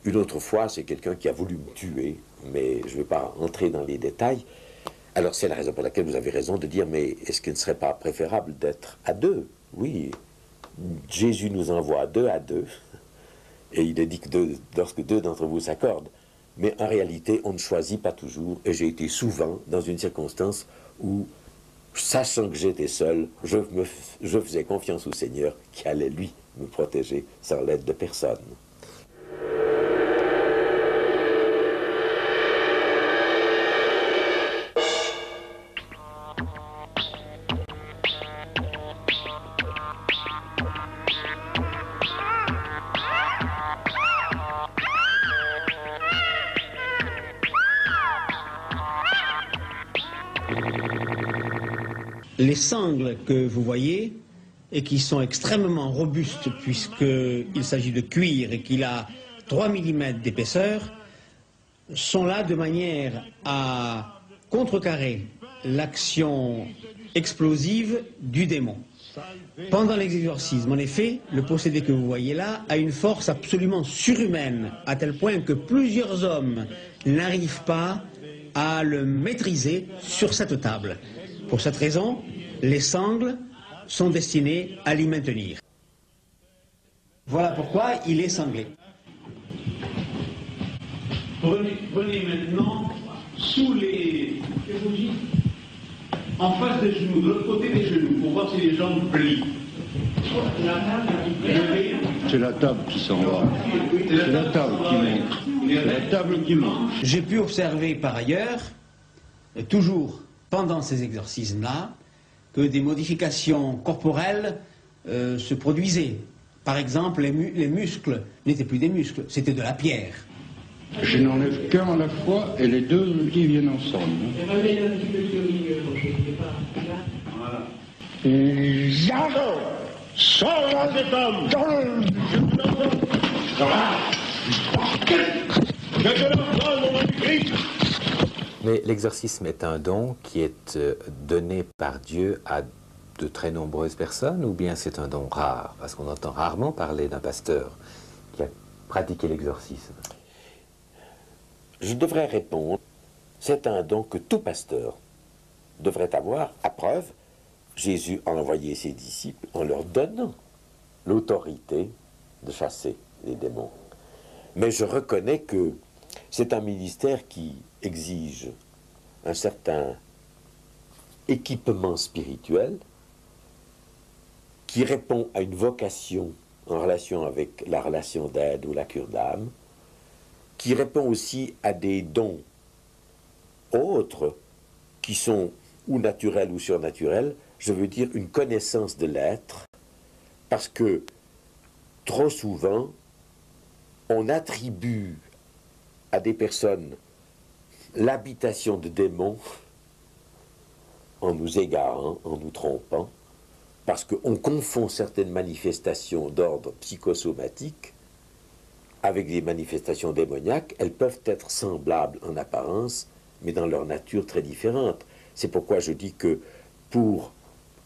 Une autre fois, c'est quelqu'un qui a voulu me tuer, mais je ne vais pas entrer dans les détails. Alors c'est la raison pour laquelle vous avez raison de dire « Mais est-ce qu'il ne serait pas préférable d'être à 2 ?» Oui, Jésus nous envoie 2 à 2. Et il est dit que lorsque 2 d'entre vous s'accordent. Mais en réalité, on ne choisit pas toujours. Et j'ai été souvent dans une circonstance où, sachant que j'étais seul, je faisais confiance au Seigneur qui allait, lui, me protéger sans l'aide de personne. Les sangles que vous voyez, et qui sont extrêmement robustes puisqu'il s'agit de cuir et qu'il a 3 mm d'épaisseur, sont là de manière à contrecarrer l'action explosive du démon. Pendant l'exorcisme, en effet, le possédé que vous voyez là a une force absolument surhumaine, à tel point que plusieurs hommes n'arrivent pas à le maîtriser sur cette table. Pour cette raison, les sangles sont destinées à l'y maintenir. Voilà pourquoi il est sanglé. Prenez maintenant sous les... en face des genoux, de l'autre côté des genoux, pour voir si les jambes plient. C'est la table qui s'en va. C'est la table qui monte. C'est la table qui monte. J'ai pu observer par ailleurs, toujours pendant ces exorcismes-là, que des modifications corporelles se produisaient. Par exemple, les muscles n'étaient plus des muscles, c'était de la pierre. Je n'enlève qu'un à la fois et les 2 qui viennent ensemble. J'arrête! Sors cet homme! Mais l'exorcisme est un don qui est donné par Dieu à de très nombreuses personnes, ou bien c'est un don rare? Parce qu'on entend rarement parler d'un pasteur qui a pratiqué l'exorcisme. Je devrais répondre, c'est un don que tout pasteur devrait avoir. À preuve, Jésus a envoyé ses disciples en leur donnant l'autorité de chasser les démons. Mais je reconnais que c'est un ministère qui exige un certain équipement spirituel, qui répond à une vocation en relation avec la relation d'aide ou la cure d'âme, qui répond aussi à des dons autres qui sont ou naturels ou surnaturels, je veux dire une connaissance de l'être, parce que trop souvent, on attribue à des personnes l'habitation de démons en nous égarant, en nous trompant, parce qu'on confond certaines manifestations d'ordre psychosomatique avec des manifestations démoniaques. Elles peuvent être semblables en apparence, mais dans leur nature très différente. C'est pourquoi je dis que pour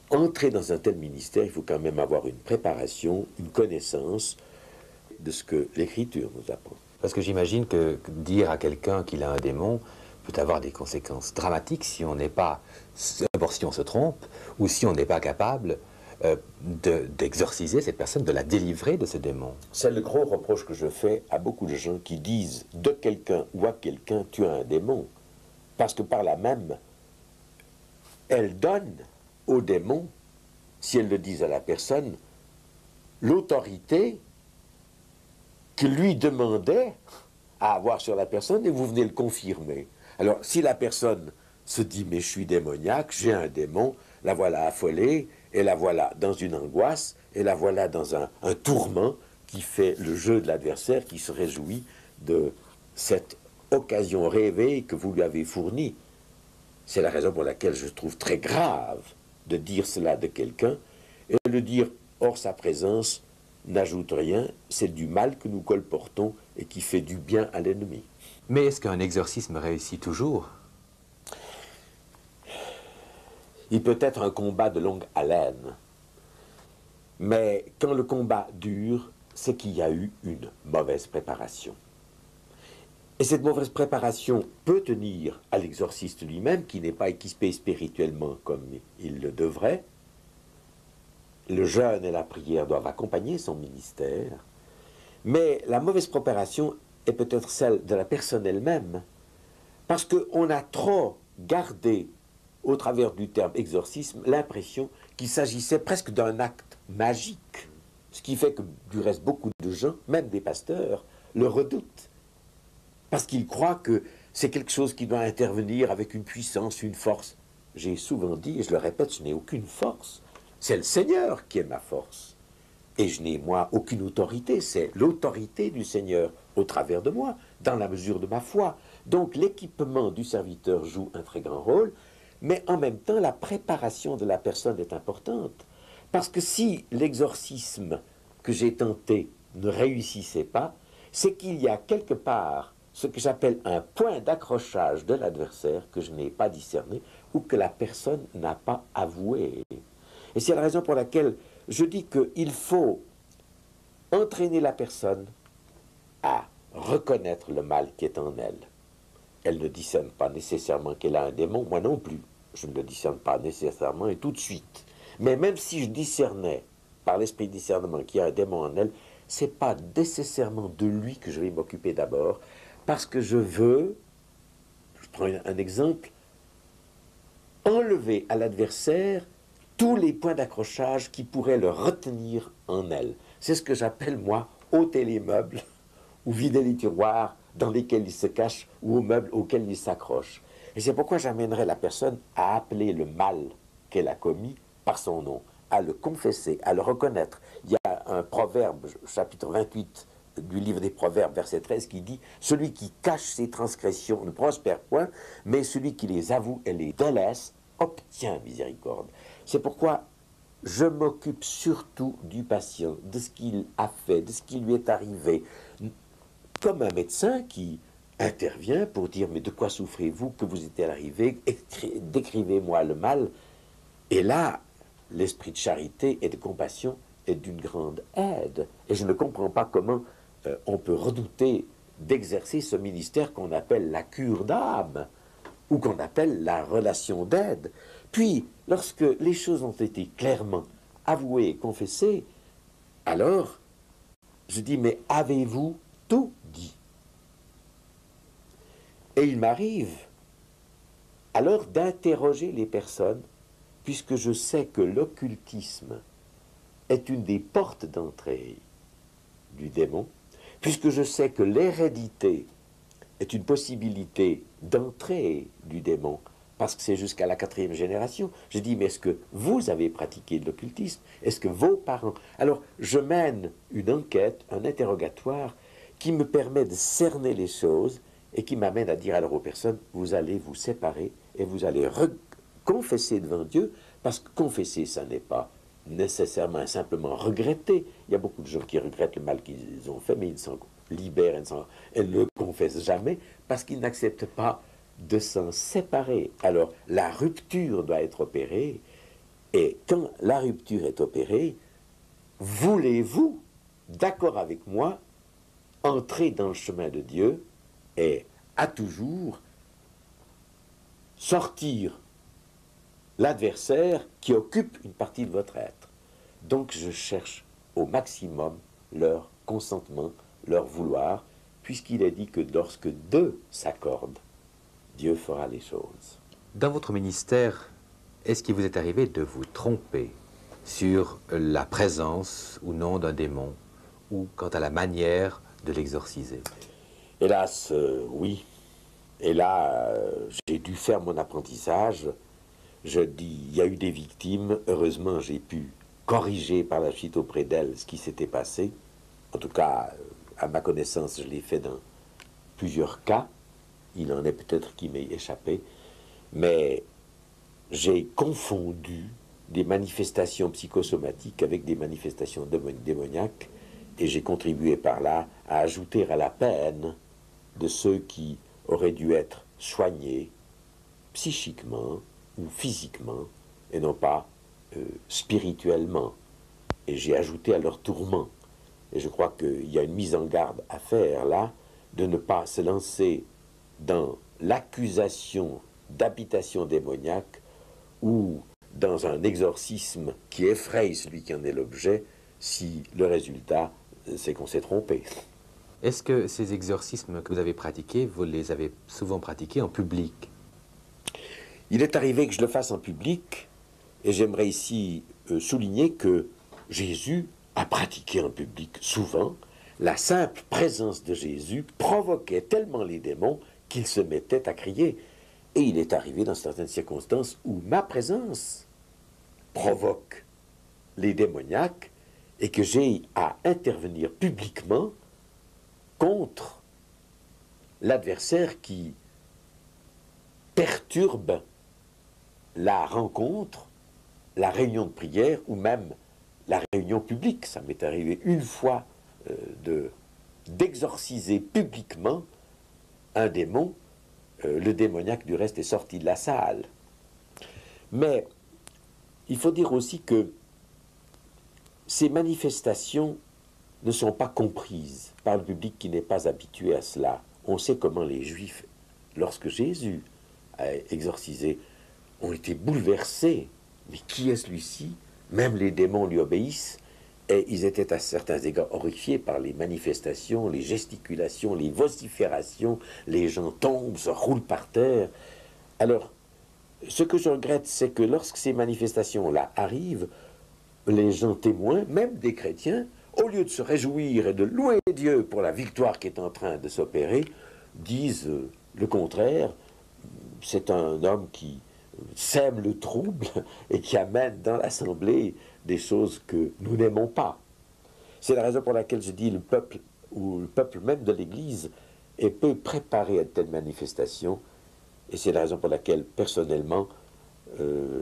entrer dans un tel ministère, il faut quand même avoir une préparation, une connaissance de ce que l'Écriture nous apprend. Parce que j'imagine que dire à quelqu'un qu'il a un démon peut avoir des conséquences dramatiques si on n'est pas, d'abord si on se trompe, ou si on n'est pas capable d'exorciser cette personne, de la délivrer de ce démon. C'est le gros reproche que je fais à beaucoup de gens qui disent de quelqu'un ou à quelqu'un tu as un démon, parce que par là même, elles donnent au démon, si elles le disent à la personne, l'autorité que lui demandait à avoir sur la personne, et vous venez le confirmer. Alors, si la personne se dit « mais je suis démoniaque, j'ai un démon », la voilà affolée, et la voilà dans une angoisse, et la voilà dans un tourment qui fait le jeu de l'adversaire, qui se réjouit de cette occasion rêvée que vous lui avez fournie. C'est la raison pour laquelle je trouve très grave de dire cela de quelqu'un, et de le dire hors sa présence n'ajoute rien, c'est du mal que nous colportons et qui fait du bien à l'ennemi. Mais est-ce qu'un exorcisme réussit toujours? Il peut être un combat de longue haleine, mais quand le combat dure, c'est qu'il y a eu une mauvaise préparation. Et cette mauvaise préparation peut tenir à l'exorciste lui-même, qui n'est pas équipé spirituellement comme il le devrait. Le jeûne et la prière doivent accompagner son ministère, mais la mauvaise préparation est peut-être celle de la personne elle-même, parce qu'on a trop gardé, au travers du terme exorcisme, l'impression qu'il s'agissait presque d'un acte magique, ce qui fait que, du reste, beaucoup de gens, même des pasteurs, le redoutent, parce qu'ils croient que c'est quelque chose qui doit intervenir avec une puissance, une force. J'ai souvent dit, et je le répète, je n'ai aucune force. C'est le Seigneur qui est ma force. Et je n'ai, moi, aucune autorité. C'est l'autorité du Seigneur au travers de moi, dans la mesure de ma foi. Donc l'équipement du serviteur joue un très grand rôle, mais en même temps, la préparation de la personne est importante. Parce que si l'exorcisme que j'ai tenté ne réussissait pas, c'est qu'il y a quelque part ce que j'appelle un point d'accrochage de l'adversaire que je n'ai pas discerné ou que la personne n'a pas avoué. Et c'est la raison pour laquelle je dis qu'il faut entraîner la personne à reconnaître le mal qui est en elle. Elle ne discerne pas nécessairement qu'elle a un démon, moi non plus. Je ne le discerne pas nécessairement et tout de suite. Mais même si je discernais, par l'esprit de discernement, qu'il y a un démon en elle, ce n'est pas nécessairement de lui que je vais m'occuper d'abord, parce que je veux, je prends un exemple, enlever à l'adversaire tous les points d'accrochage qui pourraient le retenir en elle. C'est ce que j'appelle, moi, ôter les meubles ou vider les tiroirs dans lesquels il se cache ou aux meubles auxquels il s'accroche. Et c'est pourquoi j'amènerai la personne à appeler le mal qu'elle a commis par son nom, à le confesser, à le reconnaître. Il y a un proverbe, chapitre 28 du livre des Proverbes, verset 13, qui dit « Celui qui cache ses transgressions ne prospère point, mais celui qui les avoue et les délaisse obtient miséricorde. » C'est pourquoi je m'occupe surtout du patient, de ce qu'il a fait, de ce qui lui est arrivé, comme un médecin qui intervient pour dire « Mais de quoi souffrez-vous, que vous êtes arrivé, décrivez-moi le mal. » Et là, l'esprit de charité et de compassion est d'une grande aide. Et je ne comprends pas comment on peut redouter d'exercer ce ministère qu'on appelle la cure d'âme, ou qu'on appelle la relation d'aide. Puis, lorsque les choses ont été clairement avouées et confessées, alors, je dis, mais avez-vous tout dit? Et il m'arrive alors d'interroger les personnes, puisque je sais que l'occultisme est une des portes d'entrée du démon, puisque je sais que l'hérédité est une possibilité d'entrée du démon, parce que c'est jusqu'à la 4e génération. Je dis, mais est-ce que vous avez pratiqué de l'occultisme? Est-ce que vos parents... Alors, je mène une enquête, un interrogatoire, qui me permet de cerner les choses et qui m'amène à dire alors aux personnes, vous allez vous séparer et vous allez confesser devant Dieu, parce que confesser, ça n'est pas nécessairement simplement regretter. Il y a beaucoup de gens qui regrettent le mal qu'ils ont fait, mais ils s'en libèrent et ne le confessent jamais, parce qu'ils n'acceptent pas de s'en séparer. Alors, la rupture doit être opérée, et quand la rupture est opérée, voulez-vous, d'accord avec moi, entrer dans le chemin de Dieu et à toujours sortir l'adversaire qui occupe une partie de votre être. Donc je cherche au maximum leur consentement, leur vouloir, puisqu'il est dit que lorsque deux s'accordent, Dieu fera les choses. Dans votre ministère, est-ce qu'il vous est arrivé de vous tromper sur la présence ou non d'un démon, ou quant à la manière de l'exorciser? Hélas, oui. Et là, j'ai dû faire mon apprentissage. Je dis, il y a eu des victimes. Heureusement, j'ai pu corriger par la suite auprès d'elles ce qui s'était passé. En tout cas, à ma connaissance, je l'ai fait dans plusieurs cas. Il en est peut-être qui m'est échappé. Mais j'ai confondu des manifestations psychosomatiques avec des manifestations démoniaques. Et j'ai contribué par là à ajouter à la peine de ceux qui auraient dû être soignés psychiquement ou physiquement, et non pas spirituellement. Et j'ai ajouté à leur tourment. Et je crois qu'il y a une mise en garde à faire là, de ne pas se lancer dans l'accusation d'habitation démoniaque ou dans un exorcisme qui effraie celui qui en est l'objet, si le résultat, c'est qu'on s'est trompé. Est-ce que ces exorcismes que vous avez pratiqués, vous les avez souvent pratiqués en public? Il est arrivé que je le fasse en public, et j'aimerais ici souligner que Jésus a pratiqué en public souvent. La simple présence de Jésus provoquait tellement les démons qu'ils se mettaient à crier. Et il est arrivé dans certaines circonstances où ma présence provoque les démoniaques et que j'ai à intervenir publiquement contre l'adversaire qui perturbe la rencontre, la réunion de prière ou même la réunion publique. Ça m'est arrivé une fois d'exorciser publiquement un démon. Le démoniaque, du reste, est sorti de la salle. Mais il faut dire aussi que ces manifestations ne sont pas comprises par le public qui n'est pas habitué à cela. On sait comment les Juifs, lorsque Jésus a exorcisé, ont été bouleversés. Mais qui est celui-ci? Même les démons lui obéissent. Et ils étaient à certains égards horrifiés par les manifestations, les gesticulations, les vociférations. Les gens tombent, se roulent par terre. Alors, ce que je regrette, c'est que lorsque ces manifestations-là arrivent, les gens témoins, même des chrétiens, au lieu de se réjouir et de louer Dieu pour la victoire qui est en train de s'opérer, disent le contraire. C'est un homme qui sème le trouble et qui amène dans l'assemblée des choses que nous n'aimons pas. C'est la raison pour laquelle je dis le peuple, ou le peuple même de l'Église, est peu préparé à de telles manifestations, et c'est la raison pour laquelle, personnellement,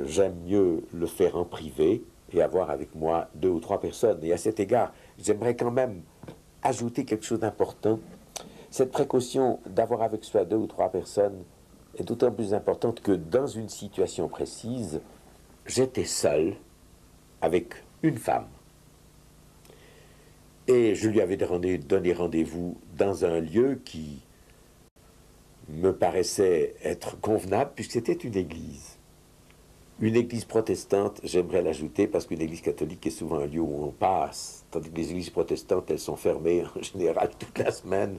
j'aime mieux le faire en privé et avoir avec moi 2 ou 3 personnes. Et à cet égard, j'aimerais quand même ajouter quelque chose d'important. Cette précaution d'avoir avec soi 2 ou 3 personnes est d'autant plus importante que dans une situation précise, j'étais seul avec une femme. Et je lui avais donné rendez-vous dans un lieu qui me paraissait être convenable, puisque c'était une église. Une église protestante, j'aimerais l'ajouter, parce qu'une église catholique est souvent un lieu où on passe, tandis que les églises protestantes, elles sont fermées en général toute la semaine,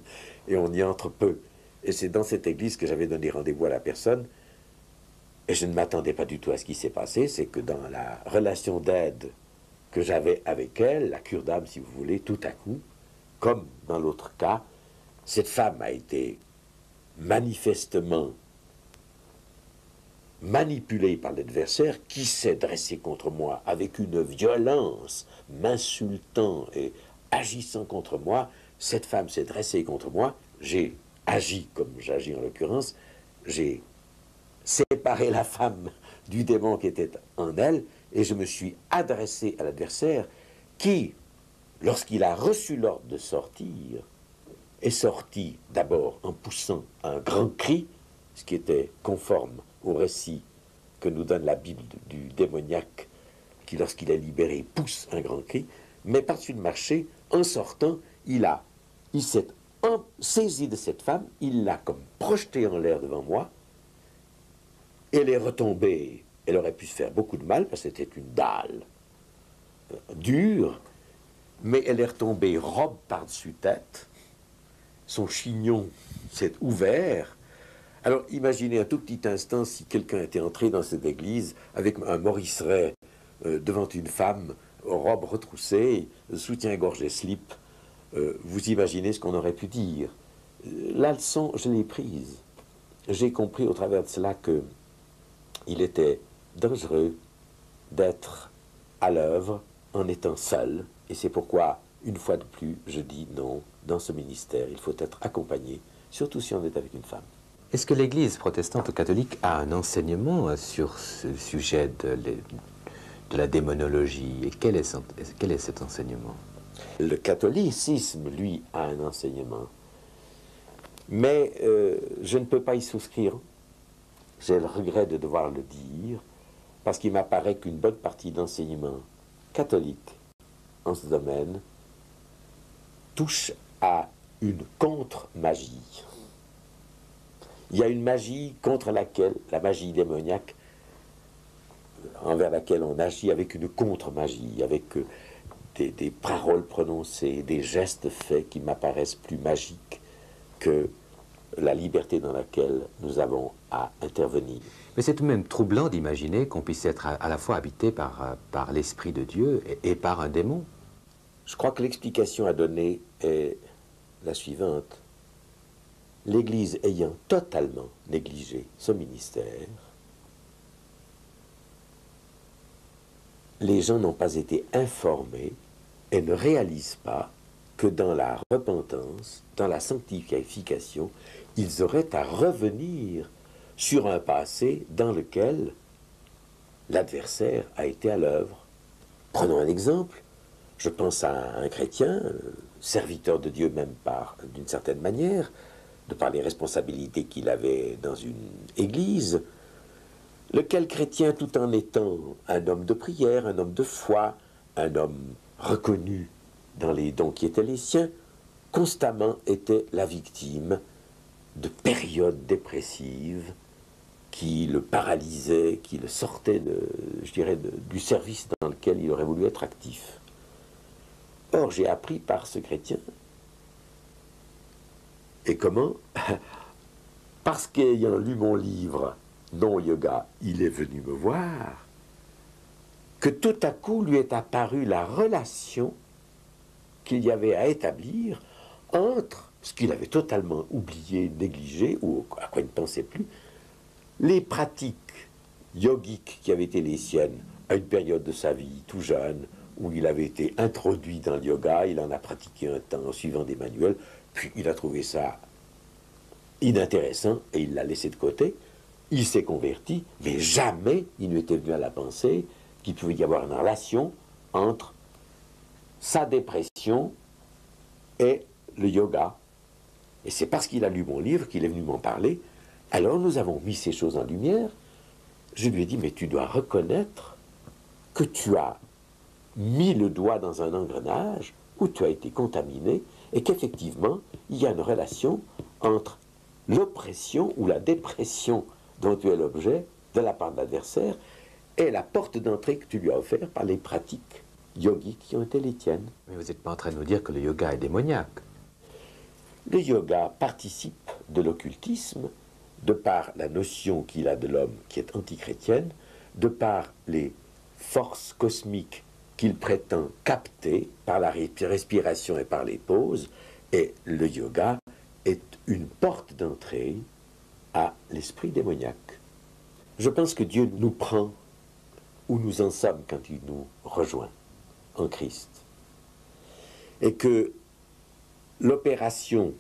et on y entre peu. Et c'est dans cette église que j'avais donné rendez-vous à la personne, et je ne m'attendais pas du tout à ce qui s'est passé, c'est que dans la relation d'aide que j'avais avec elle, la cure d'âme si vous voulez, tout à coup, comme dans l'autre cas, cette femme a été manifestement manipulée par l'adversaire qui s'est dressé contre moi avec une violence, m'insultant et agissant contre moi. Cette femme s'est dressée contre moi, j'ai agi comme j'agis en l'occurrence, j'ai séparé la femme du démon qui était en elle, et je me suis adressé à l'adversaire qui, lorsqu'il a reçu l'ordre de sortir, est sorti d'abord en poussant un grand cri, ce qui était conforme au récit que nous donne la Bible du démoniaque qui, lorsqu'il est libéré, pousse un grand cri, mais par-dessus le marché, en sortant, il s'est saisi de cette femme, il l'a comme projetée en l'air devant moi, elle est retombée. Elle aurait pu se faire beaucoup de mal parce que c'était une dalle dure, mais elle est retombée robe par-dessus tête, son chignon s'est ouvert. Alors imaginez un tout petit instant si quelqu'un était entré dans cette église avec un Maurice Ray devant une femme, robe retroussée, soutien-gorge et slip. Vous imaginez ce qu'on aurait pu dire. La leçon, je l'ai prise. J'ai compris au travers de cela que il était dangereux d'être à l'œuvre en étant seul, et c'est pourquoi, une fois de plus, je dis non, dans ce ministère, il faut être accompagné, surtout si on est avec une femme. Est-ce que l'Église protestante ou catholique a un enseignement sur ce sujet de la démonologie, et quel est cet enseignement? Le catholicisme, lui, a un enseignement, mais je ne peux pas y souscrire. J'ai le regret de devoir le dire, parce qu'il m'apparaît qu'une bonne partie d'enseignement catholique en ce domaine touche à une contre-magie. Il y a une magie contre laquelle, la magie démoniaque, envers laquelle on agit avec une contre-magie, avec des paroles prononcées, des gestes faits qui m'apparaissent plus magiques que la liberté dans laquelle nous avons à intervenir. Mais c'est tout de même troublant d'imaginer qu'on puisse être à la fois habité par l'Esprit de Dieu et par un démon. Je crois que l'explication à donner est la suivante. L'Église ayant totalement négligé ce ministère, les gens n'ont pas été informés et ne réalisent pas que dans la repentance, dans la sanctification, ils auraient à revenir sur un passé dans lequel l'adversaire a été à l'œuvre. Prenons un exemple. Je pense à un chrétien, serviteur de Dieu même d'une certaine manière, de par les responsabilités qu'il avait dans une église, lequel chrétien, tout en étant un homme de prière, un homme de foi, un homme reconnu dans les dons qui étaient les siens, constamment était la victime de périodes dépressives qui le paralysaient, qui le sortaient, du service dans lequel il aurait voulu être actif. Or, j'ai appris par ce chrétien, et comment? Parce qu'ayant lu mon livre Non Yoga, il est venu me voir, que tout à coup lui est apparue la relation qu'il y avait à établir entre ce qu'il avait totalement oublié, négligé, ou à quoi il ne pensait plus, les pratiques yogiques qui avaient été les siennes à une période de sa vie tout jeune, où il avait été introduit dans le yoga, il en a pratiqué un temps en suivant des manuels, puis il a trouvé ça inintéressant et il l'a laissé de côté. Il s'est converti, mais jamais il ne lui était venu à la pensée qu'il pouvait y avoir une relation entre sa dépression et le yoga. Et c'est parce qu'il a lu mon livre qu'il est venu m'en parler. Alors nous avons mis ces choses en lumière. Je lui ai dit, mais tu dois reconnaître que tu as mis le doigt dans un engrenage où tu as été contaminé et qu'effectivement, il y a une relation entre l'oppression ou la dépression dont tu es l'objet de la part de l'adversaire et la porte d'entrée que tu lui as offerte par les pratiques yogiques qui ont été les tiennes. Mais vous n'êtes pas en train de nous dire que le yoga est démoniaque. Le yoga participe de l'occultisme de par la notion qu'il a de l'homme qui est antichrétienne, de par les forces cosmiques qu'il prétend capter par la respiration et par les poses, et le yoga est une porte d'entrée à l'esprit démoniaque. Je pense que Dieu nous prend où nous en sommes quand il nous rejoint en Christ. Et que l'opération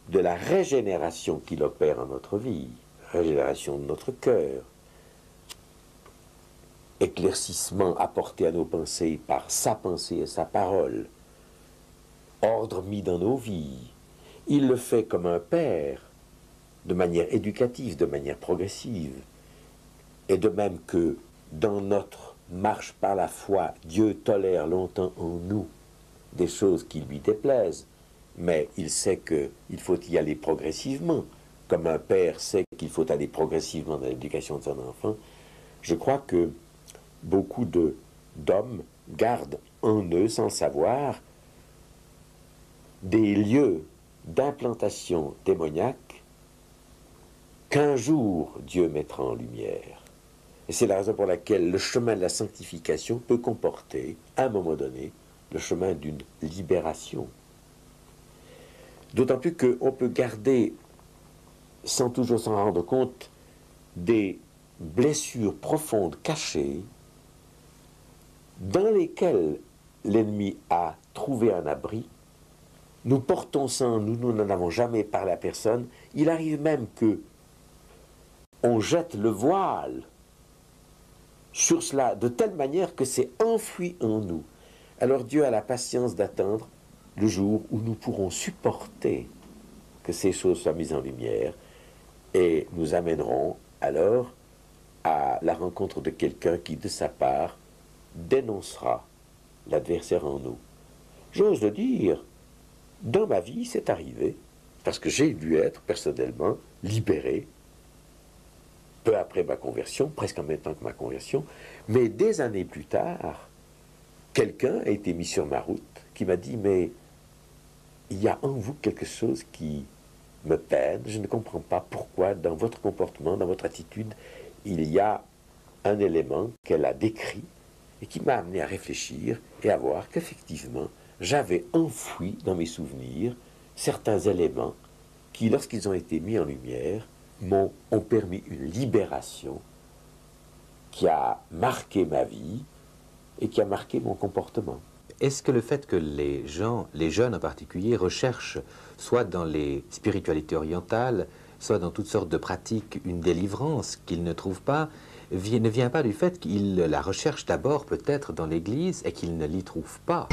de la régénération qu'il opère en notre vie, régénération de notre cœur, éclaircissement apporté à nos pensées par sa pensée et sa parole, ordre mis dans nos vies, il le fait comme un père, de manière éducative, de manière progressive, et de même que dans notre marche par la foi, Dieu tolère longtemps en nous des choses qui lui déplaisent, mais il sait qu'il faut y aller progressivement, comme un père sait qu'il faut aller progressivement dans l'éducation de son enfant. Je crois que beaucoup d'hommes gardent en eux, sans le savoir, des lieux d'implantation démoniaque qu'un jour Dieu mettra en lumière. Et c'est la raison pour laquelle le chemin de la sanctification peut comporter, à un moment donné, le chemin d'une libération. D'autant plus qu'on peut garder, sans toujours s'en rendre compte, des blessures profondes cachées dans lesquelles l'ennemi a trouvé un abri. Nous portons ça en nous, nous n'en avons jamais parlé à personne. Il arrive même que on jette le voile sur cela de telle manière que c'est enfoui en nous. Alors Dieu a la patience d'attendre le jour où nous pourrons supporter que ces choses soient mises en lumière et nous amènerons alors à la rencontre de quelqu'un qui, de sa part, dénoncera l'adversaire en nous. J'ose le dire, dans ma vie, c'est arrivé, parce que j'ai dû être personnellement libéré, peu après ma conversion, presque en même temps que ma conversion, mais des années plus tard, quelqu'un a été mis sur ma route qui m'a dit « Mais il y a en vous quelque chose qui me peine, je ne comprends pas pourquoi dans votre comportement, dans votre attitude, il y a un élément qu'elle a décrit et qui m'a amené à réfléchir et à voir qu'effectivement, j'avais enfoui dans mes souvenirs certains éléments qui, lorsqu'ils ont été mis en lumière, ont permis une libération qui a marqué ma vie et qui a marqué mon comportement. Est-ce que le fait que les gens, les jeunes en particulier, recherchent, soit dans les spiritualités orientales, soit dans toutes sortes de pratiques, une délivrance qu'ils ne trouvent pas, ne vient pas du fait qu'ils la recherchent d'abord peut-être dans l'Église et qu'ils ne l'y trouvent pas?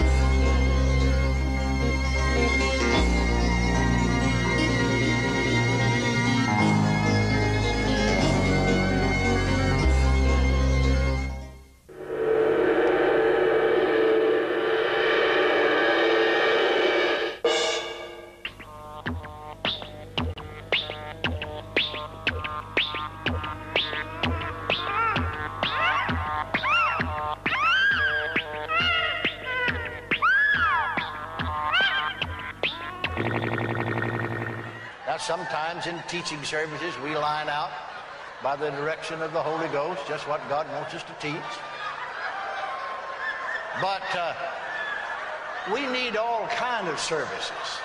Sometimes in teaching services, we line out by the direction of the Holy Ghost, just what God wants us to teach. But we need all kinds of services.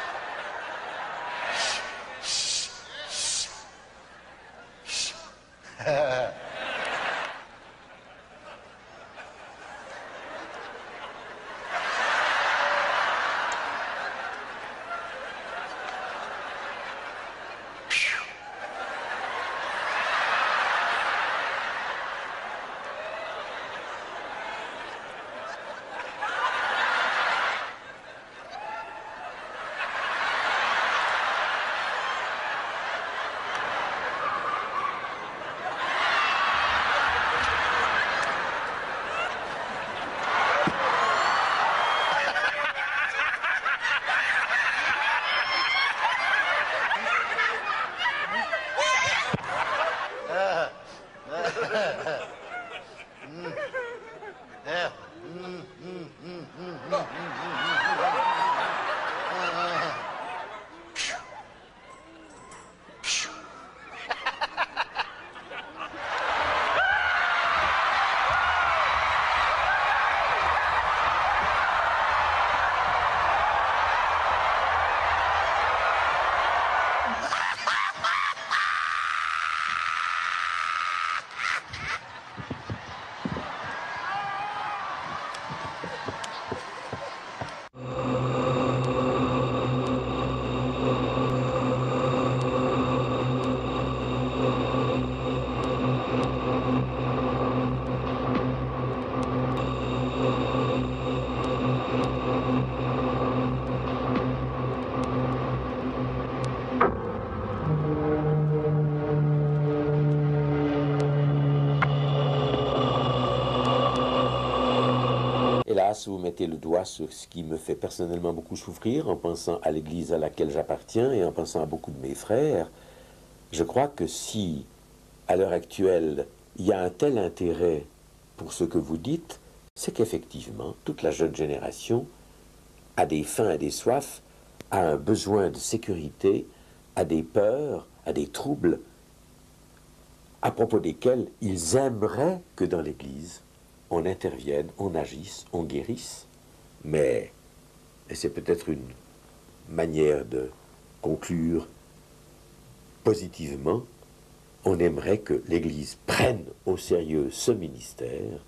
grâce, vous mettez le doigt sur ce qui me fait personnellement beaucoup souffrir en pensant à l'Église à laquelle j'appartiens et en pensant à beaucoup de mes frères. Je crois que si, à l'heure actuelle, il y a un tel intérêt pour ce que vous dites, c'est qu'effectivement, toute la jeune génération a des faims et des soifs, a un besoin de sécurité, a des peurs, a des troubles, à propos desquels ils aimeraient que dans l'Église, on intervienne, on agisse, on guérisse. Mais, et c'est peut-être une manière de conclure positivement, on aimerait que l'Église prenne au sérieux ce ministère,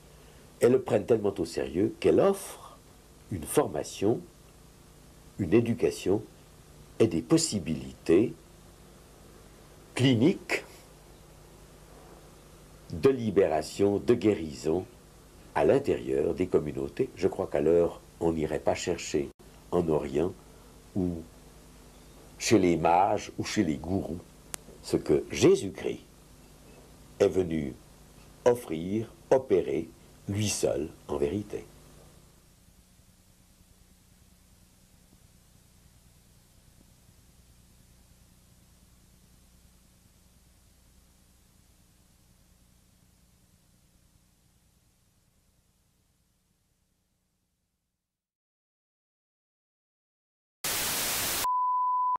et le prenne tellement au sérieux qu'elle offre une formation, une éducation et des possibilités cliniques de libération, de guérison à l'intérieur des communautés. Je crois qu'à l'heure, on n'irait pas chercher en Orient ou chez les mages ou chez les gourous ce que Jésus-Christ est venu offrir, opérer, lui seul, en vérité.